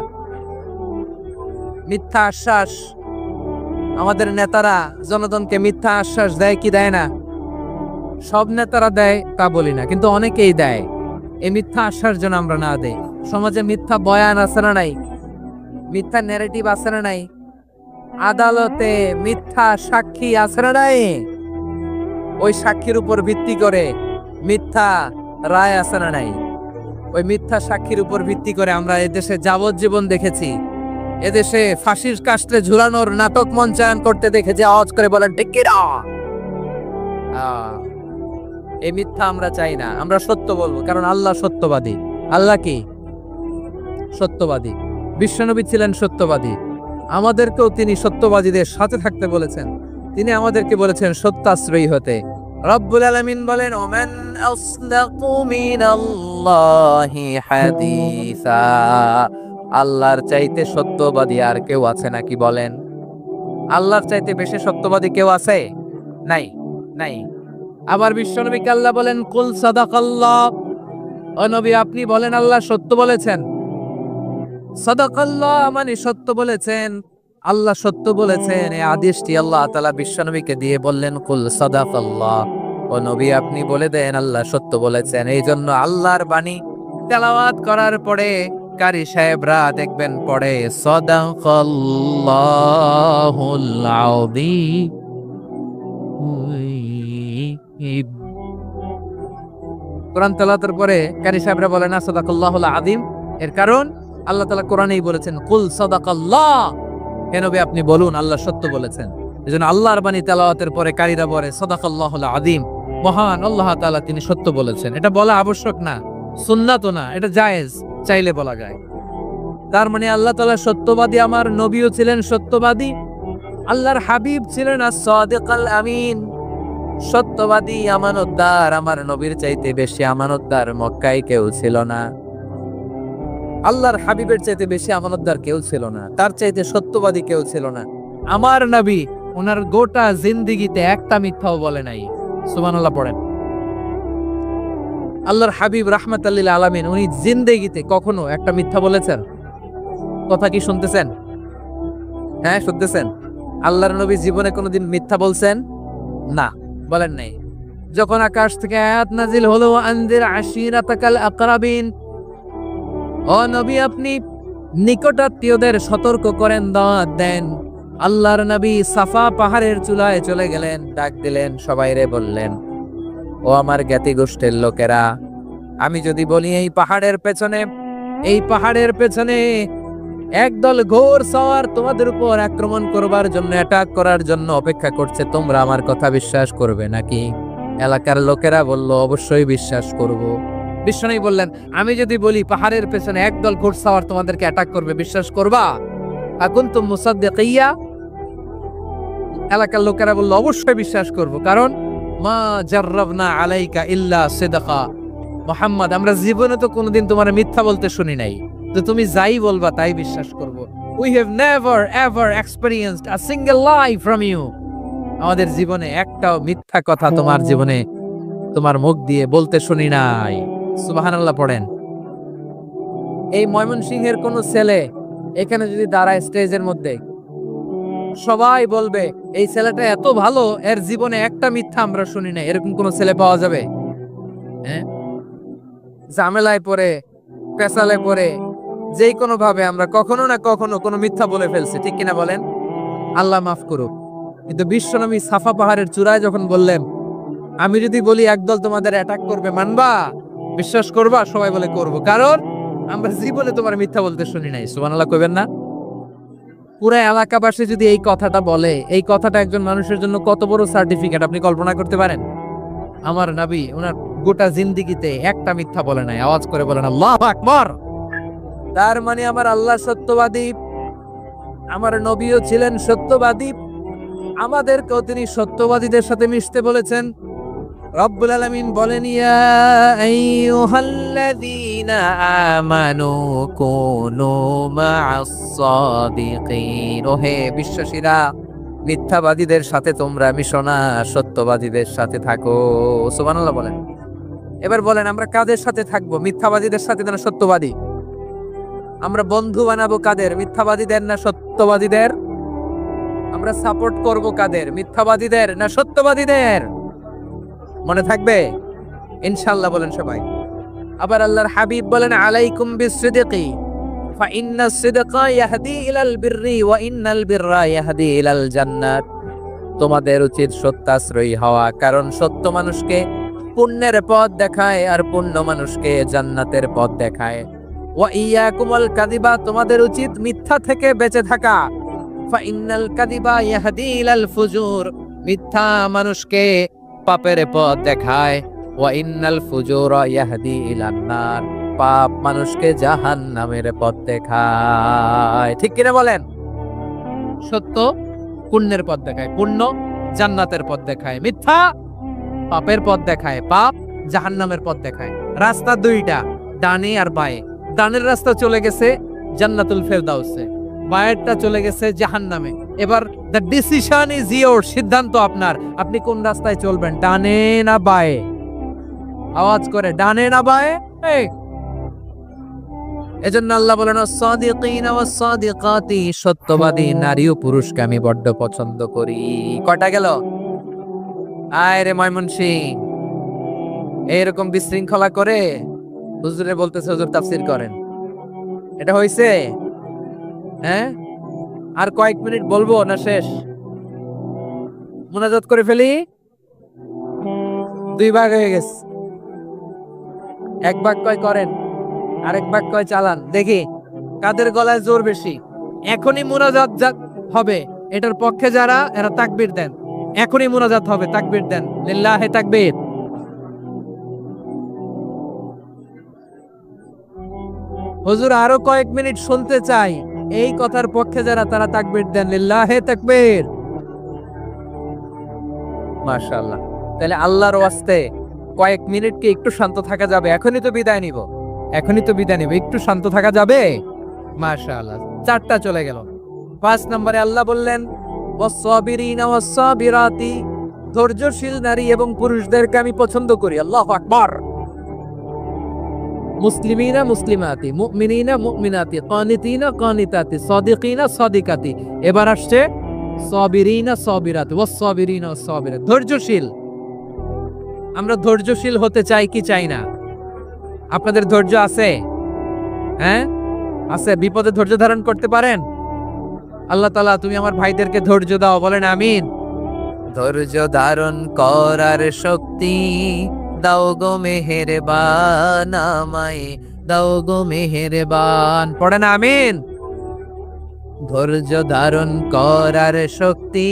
মিথ্যা আশ্বাস। আমাদের নেতারা জনগণকে মিথ্যা আশ্বাস দেয় কি দেয় না? সব নেতারা দেয় তা বলি না, কিন্তু অনেকেই দেয়। এই মিথ্যা আশ্বাস যেন আমরা না দেই। সমাজে মিথ্যা বয়ান আছে না নাই? মিথ্যা ন্যারেটিভ আছে না নাই? আদালতে মিথ্যা সাক্ষী আছে না নাই? ওই সাক্ষীর উপর ভিত্তি করে মিথ্যা রায় আছে না নাই? ওই মিথ্যা সাক্ষীর উপর ভিত্তি করে আমরা এদেশে যাবজ্জীবন দেখেছি, এদেশে ফাঁসির কাস্টে ঝুলানোর নাটক মঞ্চায়ন করতে দেখেছি। আওয়াজ করে বলেন ঠিক কি না? এই মিথ্যা আমরা চাই না, আমরা সত্য বলবো, কারণ আল্লাহ সত্যবাদী। আল্লাহ কি? সত্যবাদী। বিশ্বনবী ছিলেন সত্যবাদী, আমাদেরকেও তিনি সত্যবাদীদের সাথে থাকতে বলেছেন। তিনি আমাদেরকে বলেছেন সত্যাশ্রয়ী হতে। রব্বুল আলামিন বলেন ওমান আসদাকু মিনাল্লাহি হাদিসা, আল্লাহর চাইতে সত্যবাদী আর কেউ আছে নাকি বলেন? আল্লাহর চাইতে বেশি সত্যবাদী কেউ আছে? নাই, নাই। আবার বিশ্বনবীকে আল্লাহ বলেন কুল সাদাকাল্লাহ, ও নবী আপনি বলেন আল্লাহ সত্য বলেছেন। সাদাকাল্লাহ মানে সত্য বলেছেন, আল্লাহ সত্য বলেছেন। এই আদেশটি আল্লাহ তাআলা বিশ্বনবীকে দিয়ে বললেন কুল সাদাকাল্লাহ, ও নবী আপনি বলে দেন আল্লাহ সত্য বলেছেন। এই জন্য আল্লাহর বাণী তেলাওয়াত করার পরে কারি সাহেবরা দেখবেন পড়ে সাদাকাল্লাহুল আযীম। কোরআন তেলাওয়াতের পরে কারি সাহেবরা বলে না সাদাকাল্লাহুল আযীম, এর কারণ আল্লাহ তাআলা কোরআনেই বলেছেন কুল সাদাকাল্লাহ, হে নবী আপনি বলুন আল্লাহ সত্য বলেছেন। এজন্য আল্লাহর বাণী তেলাওয়াতের পরে কারীরা বলে সাদাকাল্লাহুল আযীম, মহান আল্লাহ তাআলা তিনি সত্য বলেছেন। এটা বলা আবশ্যক না, সুন্নাতও না, এটা জায়েজ, চাইলে বলা যায়। তার মানে আল্লাহ তাআলা সত্যবাদী, আমার নবীও ছিলেন সত্যবাদী, আল্লাহর হাবিব ছিলেন as-সাদিকাল আমিন, সত্যবাদী আমানতদার। আমার নবীর চাইতে বেশি আমানতদার মক্কায় কেউ ছিল না, আল্লাহর হাবিবের চাইতে বেশি আমানতদার কেউ ছিল না, তার চাইতে সত্যবাদী কেউ ছিল না। আমার নবী ওনার গোটা জিন্দেগিতে একটা মিথ্যাও বলে নাই। সুবহানাল্লাহ পড়েন। আল্লাহর হাবিব রাহমাতাল লিল আলামিন উনি জিন্দেগিতে কখনো একটা মিথ্যা বলেছেন? কথা কি শুনতেছেন? হ্যাঁ শুনতেছেন? আল্লাহর নবী জীবনে কোনোদিন মিথ্যা বলছেন? না, বলেন নাই। যখন আকাশ থেকে আয়াত নাজিল হলো আনজির আশিরাতাকাল আকরাবিন, ও নবী আপনি নিকটাত্মীয়দের সতর্ক করেন, দাওয়াত দেন। আল্লাহর নবী সাফা পাহাড়ের চূড়ায় চলে গেলেন, ডাক দিলেন, সবাইরে বললেন ও আমার জ্ঞাতি গোষ্ঠীর লোকেরা, আমি যদি বলি এই পাহাড়ের পেছনে একদল ঘোর সওয়ার তোমাদের উপর আক্রমণ করবার জন্য, অ্যাটাক করার জন্য অপেক্ষা করছে, তোমরা আমার কথা বিশ্বাস করবে নাকি? এলাকার লোকেরা বলল অবশ্যই বিশ্বাস করব। বিশ্বনবী বললেন আমি যদি বলি পাহাড়ের পেছনে একদল ঘোড়সাওয়ার তোমাদেরকে অ্যাটাক করবে, বিশ্বাস করবা? আকুনতুম মুসাদ্দিকিয়া? এলাকার লোকেরা বলল অবশ্যই বিশ্বাস করব, কারণ মা জাররাবনা আলাইকা ইল্লা সিদকা, মুহাম্মদ আমরা জীবনে তো কোনোদিন তোমার মিথ্যা বলতে শুনি নাই, তো তুমি যাই বলবা তাই বিশ্বাস করব। We have never ever experienced a single lie from you, আমাদের জীবনে একটাও মিথ্যা কথা তোমার জীবনে তোমার মুখ দিয়ে বলতে শুনি নাই। সুবহানাল্লাহ পড়েন। এই ময়মনসিংহের কোন ছেলে এখানে যদি দাঁড়ায় স্টেজের মধ্যে, সবাই বলবে এই ছেলেটা এত ভালো, এর জীবনে একটা মিথ্যা আমরা শুনি নাই। এরকম কোন ছেলে পাওয়া যাবে? হ্যাঁ, ঝামেলায় পড়ে, পেশালে পড়ে, যেই কোনো ভাবে আমরা কখনো না কখনো কোনো মিথ্যা বলে ফেলছি, ঠিক কিনা বলেন? আল্লাহ মাফ করুক। কিন্তু বিশ্বনবী সাফা পাহাড়ের চূড়ায় যখন বললেন আমি যদি বলি একদল তোমাদের অ্যাটাক করবে, মানবা? বিশ্বাস করবা? সবাই বলে করব, কারণ আমরা জীবনে তোমার মিথ্যা বলতে শুনি নাই। সুবহানাল্লাহ কইবেন না? পুরা এলাকাবাসী যদি এই কথাটা বলে, এই কথাটা একজন মানুষের জন্য কত বড় সার্টিফিকেট আপনি কল্পনা করতে পারেন? আমার নবী ওনার গোটা জিন্দেগিতে একটা মিথ্যা বলে নাই। আওয়াজ করে বলেন আল্লাহু আকবার। তার মানে আমার আল্লাহ সত্যবাদী, আমার নবীও ছিলেন সত্যবাদী, আমাদেরকেও তিনি সত্যবাদীদের সাথে মিশতে বলেছেন। রব্বুল আলামিন বলেন ইয়া আইয়ুহাল্লাযীনা আমানু কুনু মা'আস সাদিকিন, ওহে বিশ্বাসীরা মিথ্যাবাদীদের সাথে তোমরা মিশো না, সত্যবাদীদের সাথে থাকো। সুবহানাল্লাহ বলেন। এবার বলেন আমরা কাদের সাথে থাকবো? মিথ্যাবাদীদের সাথে না সত্যবাদী? আমরা বন্ধু বানাবো কাদের? মিথ্যাবাদীদের না সত্যবাদীদের? আমরা সাপোর্ট করব কাদের? মিথ্যাবাদীদের না সত্যবাদীদের? মনে থাকবে ইনশাআল্লাহ বলেন সবাই। আবার আল্লাহর হাবিব বলেন আলাইকুম বিসসিদকি ফাইন্নাস সিদকা ইয়াহদি ইলাল বিররি ওয়া ইন্নাল বিররা ইয়াহদি ইলাল জান্নাত, তোমাদের উচিত সত্যাশ্রয়ী হওয়া, কারণ সত্য মানুষকে পুণ্যের পথ দেখায় আর পুণ্য মানুষকে জান্নাতের পথ দেখায়। ওয়া ইয়াকুমুল কাযিবা, তোমাদের উচিত মিথ্যা থেকে বেঁচে থাকা। ফাইন্নাল কাযিবা ইয়াহদি ইলাল ফুজুর, মিথ্যা মানুষকে পাপের পথ দেখায়। ওয়া ইন্নাল ফুজুরা ইয়াহদি ইলান নার, পাপ মানুষকে জাহান্নামের পথ দেখায়। ঠিক কিনা বলেন? সত্য পুণ্যের পথ দেখায়, পুণ্য জান্নাতের পথ দেখায়, মিথ্যা পাপের পথ দেখায়, পাপ জাহান্নামের পথ দেখায়। রাস্তা দুইটা, ডানে আর বায়ে। ডানের রাস্তা চলে গেছে জান্নাতুল ফেরদাউসে, বায়েরটা চলে গেছে জাহান্নামে। এবার দ্য ডিসিশন ইজ ইয়োর, সিদ্ধান্ত আপনার, আপনি কোন রাস্তায় চলবেন, ডানে না বায়ে। আওয়াজ করে, ডানে না বায়ে। এজন্য আল্লাহ বলেন সাদিকিনা ওয়াস সাদিকাতি, সত্যবাদী নারী ও পুরুষকে আমি বড্ড পছন্দ করি। কয়টা গেল? আয় রে ময়মনসিং, এইরকম বিশৃঙ্খলা করে হুজুরে বলতেছে হুজুর তাফসীর করেন, এটা হইছে? হ্যাঁ, আর কয়েক মিনিট বলবো না শেষ? মুনাজাত করে ফেলি। দুই ভাগ হয়ে গেছে, এক ভাগ কয় করেন, আরেক ভাগ কয় চালান। দেখি কাদের গলায় জোর বেশি। এখনই মুনাজাত হবে, এটার পক্ষে যারা, এরা তাকবীর দেন। এখনই মুনাজাত হবে, তাকবীর দেন, লিল্লাহে তাকবীর। হুজুর আরো কয়েক মিনিট শুনতে চাই, এই কথার পক্ষে যারা, তারা তাকবীর দেন, লিল্লাহে তাকবীর। মাশাআল্লাহ। তাহলে আল্লাহর ওয়াস্তে কয়েক মিনিট কি একটু শান্ত থাকা যাবে? এখনই তো বিদায় নিব, এখনই তো বিদায় নিব, একটু শান্ত থাকা যাবে? মাশাআল্লাহ, চারটা চলে গেল। 5 নম্বরে আল্লাহ বললেন ওয়াস-সাবিরিনা ওয়াস-সাবিরাতি, ধৈর্যশীল নারী এবং পুরুষদেরকে আমি পছন্দ করি। আল্লাহু আকবার। মুসলিমিনা মুসলিমাতি, মুমিনিনা মুমিনাতি, কানিতিনা কানিতাতি, সাদিকিনা সাদিকাতি। এবার আসছে সাবিরিনা সাবিরাতি, ওয়াস-সাবিরিনা ওয়াস-সাবিরাতি, ধৈর্যশীল। আমরা ধৈর্যশীল হতে চাই কি চাই না? আপনাদের ধৈর্য আছে? হ্যাঁ আছে? বিপদে ধৈর্য ধারণ করতে পারেন? আল্লাহ তাআলা তুমি আমার ভাইদেরকে ধৈর্য দাও, বলেন আমিন। ধৈর্য ধারণ করার শক্তি দাও গো মেহেরবান, আমায় দাও গো মেহেরবান, পড়েন আমিন। ধৈর্য ধারণ করার শক্তি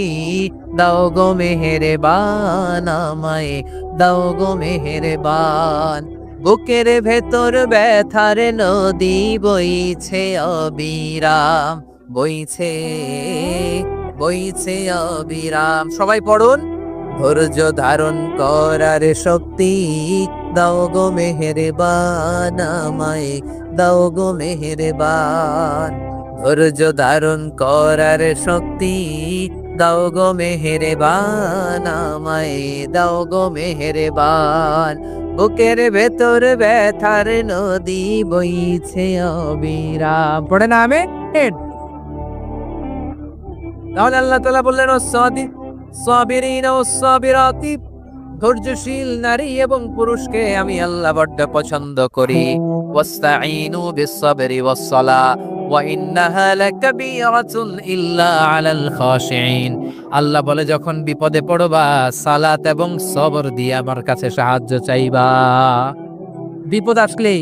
দাও গো মেহেরবান, আমায় দাও গো মেহেরবান। বুকের ভেতর ব্যথার নদী বইছে অবিরাম, বইছে বইছে অবিরাম। সবাই পড়ুন, ধৈর্য ধারণ করার শক্তি দাও গো মেহেরবান, আমায় দাও গো মেহেরবান। ধৈর্য ধারণ করার শক্তি দাও গো মেহেরবান, আমায় দাও গো মেহেরবান। বুকের ভেতর ব্যথার নদী বইছে অবিরাম, পড়ে না আমি। তাহলে আল্লাহ তাআলা বললেন সাবিরিনা ওয়াস-সাবিরাতি, ধৈর্যশীল নারী এবং পুরুষকে আমি আল্লাহ বড্ড পছন্দ করি। ওয়াস্তাঈনু বিস-সাবরি ওয়াস-সালাহ ওয়া ইন্নাহা লাকাবীরাতুন ইল্লা আলাল খাশিঈন। আল্লাহ বলে যখন বিপদে পড়বা, সালাত এবং সবর দিয়ে আমার কাছে সাহায্য চাইবা। বিপদ আসলে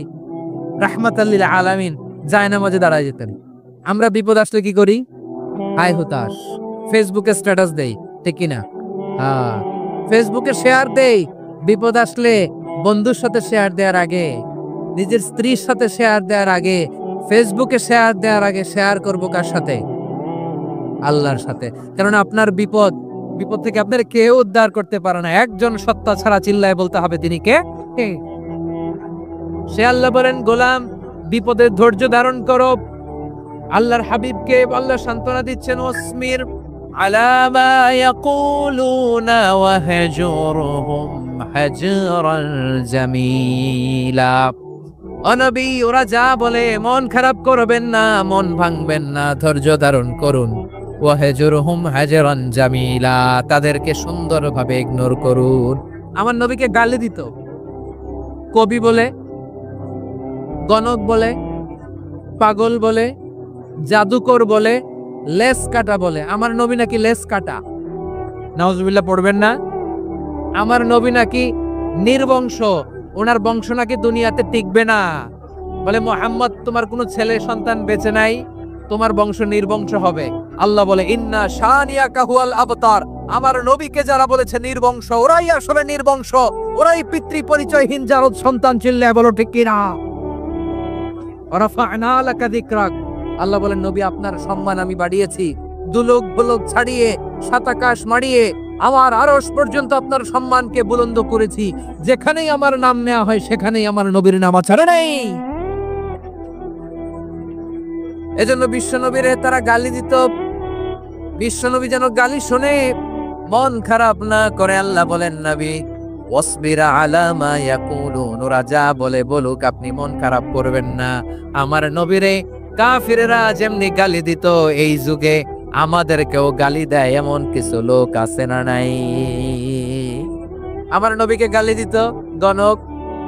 রাহমাতাল লিল আলামিন জায়নামাজে দাঁড়ায় যেতেন। আমরা বিপদ আসলে কি করি? হায় হুতাশ, ফেসবুকে স্ট্যাটাস দেই, ঠিক কিনা? হ্যাঁ, ফেসবুকে শেয়ার দেই। বিপদ আসলে বন্ধুর সাথে শেয়ার দেওয়ার আগে, নিজের স্ত্রীর সাথে শেয়ার দেওয়ার আগে, ফেসবুকে শেয়ার দেওয়ার আগে শেয়ার করবো কার সাথে? আল্লাহর সাথে। কারণ আপনার বিপদ থেকে আপনার কেউ উদ্ধার করতে পারে না, একজন সত্তা ছাড়া। চিল্লায় বলতে হবে তিনি কে? সে আল্লাহ বলেন, গোলাম বিপদে ধৈর্য ধারণ করো। আল্লাহর হাবিবকে আল্লাহ সান্ত্বনা দিচ্ছেন, ওয়াসমির আলা মা ইয়াকুলুনা ওয়াহজুরহুম হাজরান জামিলা। ও নবী, ওরা যা বলে মন খারাপ করবেন না, মন ভাঙবেন না, ধৈর্য ধারণ করুন। ওয়াহজুরহুম হাজরান জামিলা, তাদেরকে সুন্দরভাবে ইগনোর করুন। আমার নবীকে গালি দিত কবি বলে, গণক বলে, পাগল বলে, জাদুকর বলে, লেস কাটা বলে। আমার নবী নাকি লেস কাটা? নাউজুবিল্লাহ পড়বেন না। আমার নবী নাকি নির্বংশ, ওনার বংশ নাকি দুনিয়াতে টিকবে না। বলে মুহাম্মদ, তোমার কোনো ছেলে সন্তান বেঁচে নাই, তোমার বংশ নির্বংশ হবে। আল্লাহ বলে ইন্না শানিয়াকা হুয়াল আবতার। আমার নবীকে যারা বলেছে নির্বংশ, ওরাই আসলে নির্বংশ, ওরাই পিতৃ পরিচয়হীন জারদ সন্তান। চিল্লায় বলো ঠিক কিনা? রাফা'না লাকা যিকরাক। আল্লাহ বলেন, নবী আপনার সম্মান আমি বাড়িয়েছি। দুলোক বুলোক ছাড়িয়ে, সাত আকাশ মাড়িয়ে আমার আরশ পর্যন্ত আপনার সম্মানকে বুলন্দ করেছি, যেখানেই আমার নাম নেওয়া হয় সেখানেই আমার নবীর নাম আছে নাই। এজন্য বিশ্বনবীরে তারা গালি দিত। বিশ্বনবী যেন গালি শুনে মন খারাপ না করে আল্লাহ বলেন, নবী ওয়াসবির আলা মা ইয়াকুলুন, ওরা যা বলে বলুক, আপনি মন খারাপ করবেন না। আমার নবীরে কাফিররা যেমনি গালি দিত, এই যুগে আমাদেরকেও গালি দেয় এমন কিছু লোক আছে না নাই? আমার নবীকে গালি দিত গণক,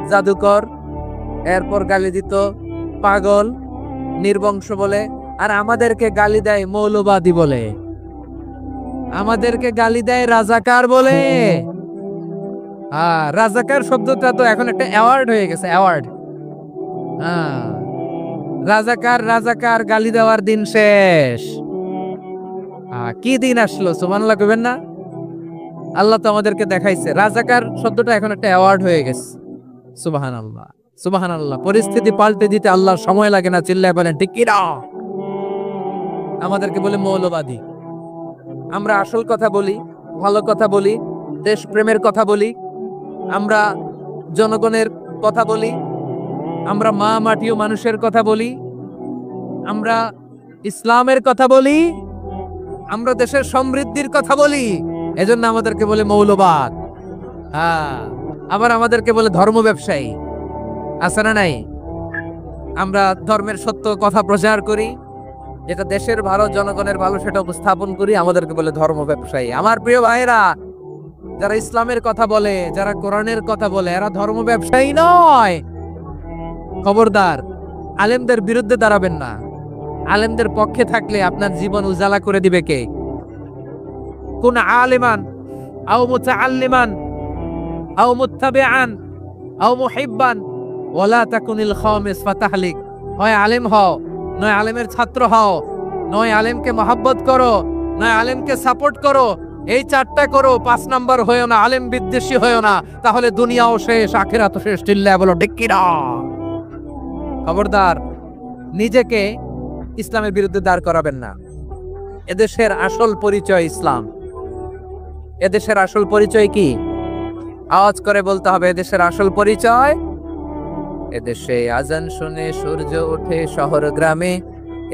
জাদুকর, এরপর গালি দিত পাগল, নির্বংশ বলে, আর আমাদেরকে গালি দেয় মৌলবাদী বলে, আমাদেরকে গালি দেয় রাজাকার বলে। রাজাকার শব্দটা তো এখন একটা অ্যাওয়ার্ড হয়ে গেছে, অ্যাওয়ার্ড। রাজাকার রাজাকার গালি দেওয়ার দিন শেষ। কি দিন আসলো, সুবহানাল্লাহ কইবেন না? আল্লাহ তো আমাদেরকে দেখাইছে রাজাকার শব্দটা এখন একটা অ্যাওয়ার্ড হয়ে গেছে। সুবহানাল্লাহ, সুবহানাল্লাহ। পরিস্থিতি পাল্টে দিতে আল্লাহর সময় লাগে না, চিল্লায় বলেন ঠিক কি না? আমাদেরকে বলে মৌলবাদী। আমরা আসল কথা বলি, ভালো কথা বলি, দেশপ্রেমের কথা বলি, আমরা জনগণের কথা বলি, আমরা মা মাটি ও মানুষের কথা বলি, আমরা ইসলামের কথা বলি, আমরা দেশের সমৃদ্ধির কথা বলি, এজন্য আমাদেরকে বলে মৌলবাদ। আবার আমাদেরকে বলে ধর্ম ব্যবসায়ী, আছে না নাই? আমরা ধর্মের সত্য কথা প্রচার করি, যেটা দেশের ভালো, জনগণের ভালো, সেটা উপস্থাপন করি, আমাদেরকে বলে ধর্ম ব্যবসায়ী। আমার প্রিয় ভাইরা, যারা ইসলামের কথা বলে, যারা কোরআনের কথা বলে, এরা ধর্ম ব্যবসায়ী নয়। খবরদার, আলেমদের বিরুদ্ধে দাঁড়াবেন না। আলেমদের পক্ষে থাকলে আপনার জীবন উজালা করে দিবে কে? কোন আলিমান আও মুতাআল্লিমান আও মুত্তাবিআন আও মুহিব্বান ওয়ালা তাকুনিল খামিস ফাতাহলিক। হয় আলেম হও, নয় আলেমের ছাত্র হও, নয় আলেমকে মহব্বত করো, নয় আলেমকে সাপোর্ট করো। এই চারটা করো, 5 নাম্বার হয়েও না, আলেম বিদ্বেষী হয়েও না, তাহলে দুনিয়াও শেষ, আখিরাতও শেষ। চিল্লায় বলো ঠিক কি না? খবরদার, নিজেকে ইসলামের বিরুদ্ধে দাঁড় করাবেন না। এদেশের আসল পরিচয় ইসলাম। এদেশের আসল পরিচয় কি? আওয়াজ করে বলতে হবে, এদেশের আসল পরিচয়। এদেশে আজান শুনে সূর্য ওঠে শহর গ্রামে,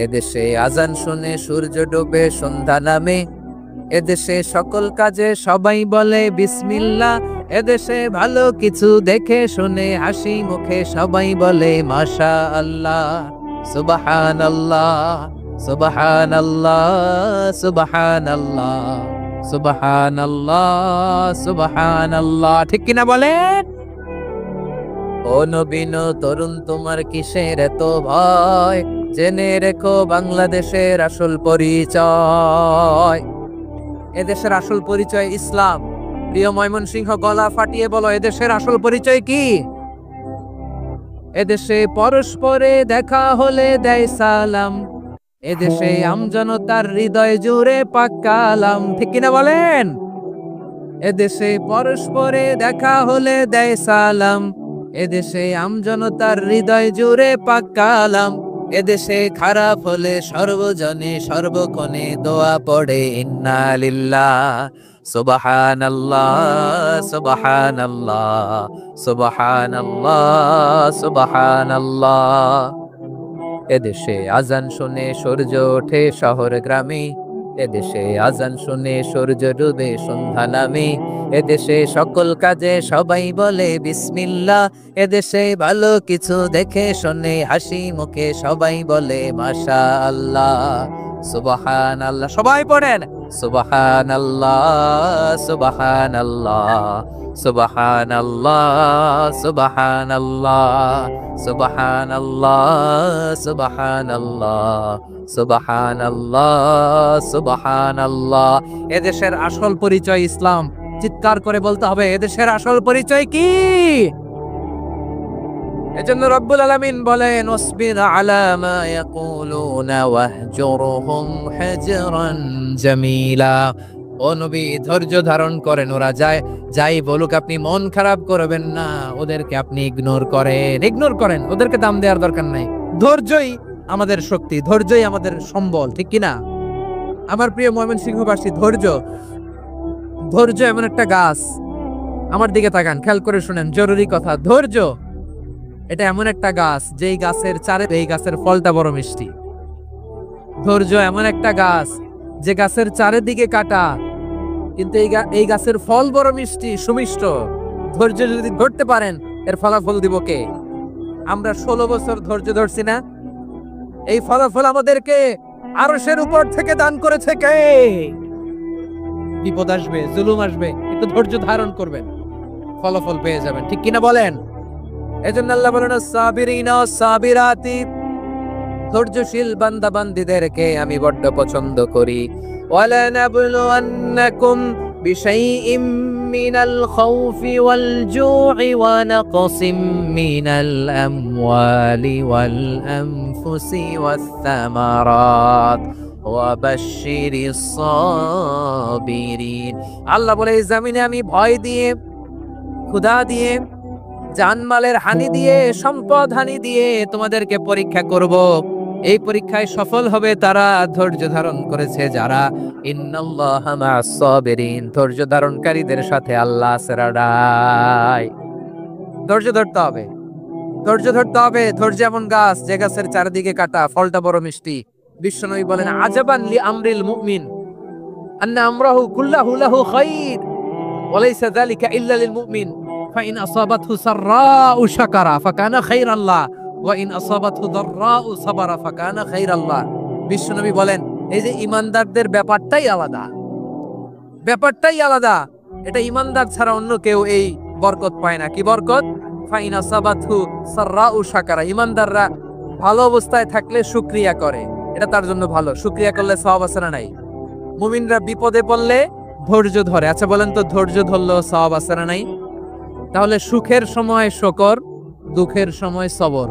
এদেশে আজান শুনে সূর্য ডোবে সন্ধ্যা নামে, এদেশে সকল কাজে সবাই বলে বিসমিল্লাহ, এদেশে ভালো কিছু দেখে শুনে হাসি মুখে সবাই বলে মাশাআল্লাহ, সুবহানাল্লাহ, সুবহানাল্লাহ, সুবহানাল্লাহ, সুবহানাল্লাহ, সুবহানাল্লাহ। ঠিক কিনা বলেন? ও নবীন তরুণ, তোমার কিসের এত ভয়? জেনে রেখো বাংলাদেশের আসল পরিচয়। এদেশের আসল পরিচয় ইসলাম। প্রিয় ময়মনসিংহ, গলা ফাটিয়ে বলো, এদেশের আসল পরিচয় কি? এদেশে পরস্পরে দেখা হলে দেয় সালাম, এদেশে আমজনতার হৃদয় জুড়ে পাক কালাম। ঠিক কিনা বলেন? এদেশে পরস্পরে দেখা হলে দেয় সালাম, এদেশে আমজনতার হৃদয় জুড়ে পাক কালাম, এদেশে খারাপ হলে সর্বজনে সর্বক্ষণে দোয়া পড়ে ইন্না লিল্লাহ, সুবহানাল্লাহ, সুবহানাল্লাহ, সুবহানাল্লাহ, সুবহানাল্লাহ। এদেশে আজান শুনে সূর্য ওঠে শহর গ্রামে, এদেশে আজান শুনে সূর্য ডুবে সন্ধ্যা নামে, এদেশে সকল কাজে সবাই বলে বিসমিল্লাহ, এদেশে ভালো কিছু দেখে শুনে হাসি মুখে সবাই বলে মাশাআল্লাহ, সুবহানাল্লাহ। সবাই পড়েন সুবহানাল্লাহ, সুবহানাল্লাহ, সুবহানাল্লাহ, সুবহানাল্লাহ, সুবহানাল্লাহ, সুবহানাল্লাহ, সুবহানাল্লাহ, সুবহানাল্লাহ। এদেশের আসল পরিচয় ইসলাম। চিৎকার করে বলতে হবে, এদেশের আসল পরিচয় কি? এজন্য রব্বুল আলামিন বলেন, ওয়াসবির আলা মা ইয়াকুলুনা ওয়াহজুরহুম হাজরান জামিলা। ও নবী, ধৈর্য ধারণ করেন, ওরা যাই বলুক আপনি মন খারাপ করবেন না, ওদেরকে আপনি ইগনোর করেন, ওদেরকে দাম দেওয়ার দরকার নাই। ধৈর্যই আমাদের শক্তি, ধৈর্যই আমাদের সম্বল। ঠিক কিনা? আমার প্রিয় ময়মনসিংহবাসী, ধৈর্য এমন একটা গাছ, আমার দিকে তাকান, খেয়াল করে শুনেন, জরুরি কথা। ধৈর্য এটা এমন একটা গাছ, যেই গাছের চারে এই গাছের ফলটা বড় মিষ্টি। ধৈর্য এমন একটা গাছ, যে গাছের চারিদিকে কাটা, কিন্তু এই গাছের ফল বড় মিষ্টি, সুমিষ্ট। ধৈর্য যদি ধরতে পারেন, এর ফলাফল দিব কে? আমরা 16 বছর ধৈর্য ধরছি না, এই ফলাফল আমাদেরকে আরশের উপর থেকে দান করেছে কে? বিপদ আসবে, জুলুম আসবে, একটু ধৈর্য ধারণ করবেন, ফলাফল পেয়ে যাবেন, ঠিক কিনা বলেন? এজন্য আল্লাহ বলেন সাবিরিনা সাবিরাতি, ধৈর্যশীল বান্দা বান্দীদেরকে আমি বড্ড পছন্দ করি। ওয়ালা নাবলুয়ান্নাকুম বিশাইইম মিনাল খাউফি ওয়াল জু'i ওয়া নাকসিম মিনাল আমওয়ালি ওয়াল আনফুসি ওয়াস সামারাত ওয়া বাশশিরিস সাবিরিন। আল্লাহ বলে, এই জমিনে আমি ভয় দিয়ে, ক্ষুধা দিয়ে, জানমালের হানি দিয়ে, সম্পদ হানি দিয়ে তোমাদেরকে পরীক্ষা করব। এই পরীক্ষায় সফল হবে তারা, ধৈর্য ধারণ করেছে যারা। ইন্নাল্লাহা মা'আস সাবিরিন, ধৈর্য ধারণকারীদের সাথে আল্লাহ আছে রাডাই। ধৈর্য ধরতে হবে, ধৈর্য ধরতে হবে। ধৈর্য এমন গাছ, যে গাছের চারিদিকে কাটা, ফলটা বড় মিষ্টি। বিশ্বনবী বলেন, আজাবান লি আমরিল মুমিন আন্না আমরাহু কুল্লাহু লাহু খাইর ওয়া লাইসা যালিকা ইল্লা লিল মুমিন ফাইন আসাবাতহু সাররাউ শাকারা ফাকানা খাইরাল্লাহ ওয়া ইন আসাবাতহু দাররাউ সাবারা ফাকানা খাইরাল্লাহ। বিশ্বনবী বলেন, এই যে ঈমানদারদের ব্যাপারটাই আলাদা, ব্যাপারটাই আলাদা। এটা ঈমানদার ছাড়া অন্য কেউ এই বরকত পায় না। কি বরকত? ফাইন আসাবাতহু সাররাউ শাকারা, ঈমানদাররা ভালো অবস্থায় থাকলে শুকরিয়া করে, এটা তার জন্য ভালো। শুকরিয়া করলে সওয়াব আছে না নাই? মুমিনরা বিপদে পড়লে ধৈর্য ধরে। আচ্ছা বলেন তো, ধৈর্য ধরলেও সওয়াব আছে না নাই? তাহলে সুখের সময় শুকর, দুঃখের সময় সবর,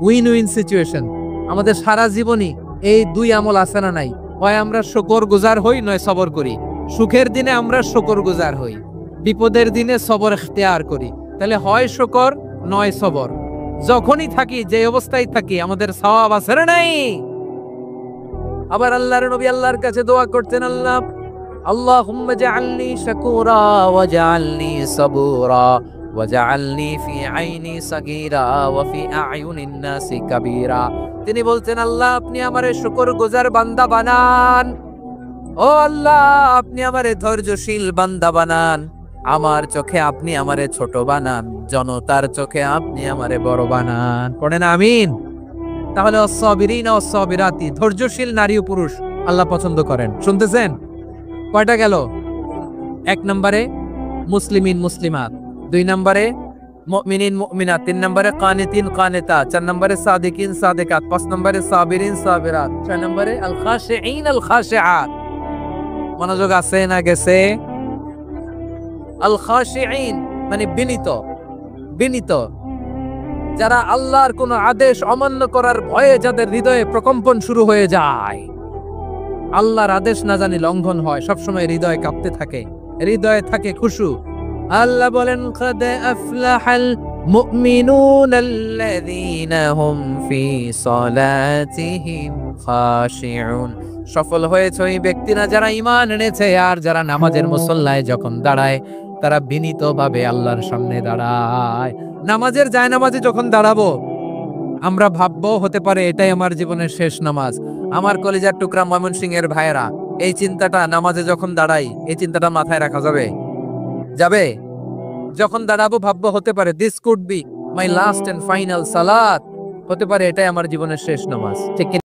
উইন উইন সিচুয়েশন। আমাদের সারা জীবনই এই দুই আমল আছে না নাই? হয় আমরা শুকর গুজার হই, নয় সবর করি। সুখের দিনে আমরা শুকর গুজার হই, বিপদের দিনে সবর ইখতিয়ার করি। তাহলে হয় শুকর, নয় সবর। যখনই থাকি, যে অবস্থায় থাকি, আমাদের সওয়াব আছে না নাই? আবার আল্লাহর নবী আল্লাহর কাছে দোয়া করতেন, আল্লাহ আল্লাহুম্মা জাআলনি শাকুরা ওয়া জাআলনি সাবুরা ওয়া জাআলনি ফি আইনি সাগীরা ওয়া ফি আ'য়ুনিন নাসি কাবীরা। তিনি বলতেন, আল্লাহ আপনি আমারে শুকরগুজার বান্দা বানান, ও আল্লাহ আপনি আমারে ধৈর্যশীল বান্দা বানান, আমার চোখে আপনি আমারে ছোট বানান, জনতার চোখে আপনি আমারে বড় বানান। পড়েন আমিন। তাহলে আস-সাবিরিনা ওয়াস-সাবিরাতি, ধৈর্যশীল নারী ও পুরুষ আল্লাহ পছন্দ করেন। শুনতেছেন? কয়টা গেল? 1 নম্বরে মুসলিমিন মুসলিমাত, 2 নম্বরে মুমিনিন মুমিনাত, 3 নম্বরে কানিতিন কানিতাত, 4 নম্বরে সাদিকিন সাদিকাত, 5 নম্বরে সাবিরিন সাবিরাত, 6 নম্বরে আল খাশিঈন আল খাশিআত। মনোযোগ আছে না গেছে? আল খাশিঈন মানে বিনীত, বিনীত, যারা আল্লাহর কোন আদেশ অমান্য করার ভয়ে যাদের হৃদয়ে প্রকম্পন শুরু হয়ে যায়, আল্লাহর আদেশ না জানি লঙ্ঘন হয়, সবসময় হৃদয় কাঁপতে থাকে, হৃদয়ে থাকে খুশু। আল্লাহ বলেন, কাদ আফলাহাল মুমিনুনাল্লাযীনা হুম ফি সালাতিহিম খাশিউন। সফল হয়েছে ওই ব্যক্তিরা যারা ঈমান এনেছে আর যারা নামাজের মুসল্লায় যখন দাঁড়ায় তারা বিনীতভাবে আল্লাহর সামনে দাঁড়ায়। নামাজের জায়নামাজে যখন দাঁড়াবো, আমরা ভাববো হতে পারে এটাই আমার জীবনের শেষ নামাজ। আমার কলিজার টুকরা ময়মনসিংহের ভাইয়েরা, এই চিন্তাটা নামাজে যখন দাঁড়াই, এই চিন্তাটা মাথায় রাখা যাবে? যাবে? যখন দাঁড়াবো ভাববো হতে পারে this could be my last and final সালাত, হতে পারে এটাই আমার জীবনের শেষ নামাজ, ঠিক কি?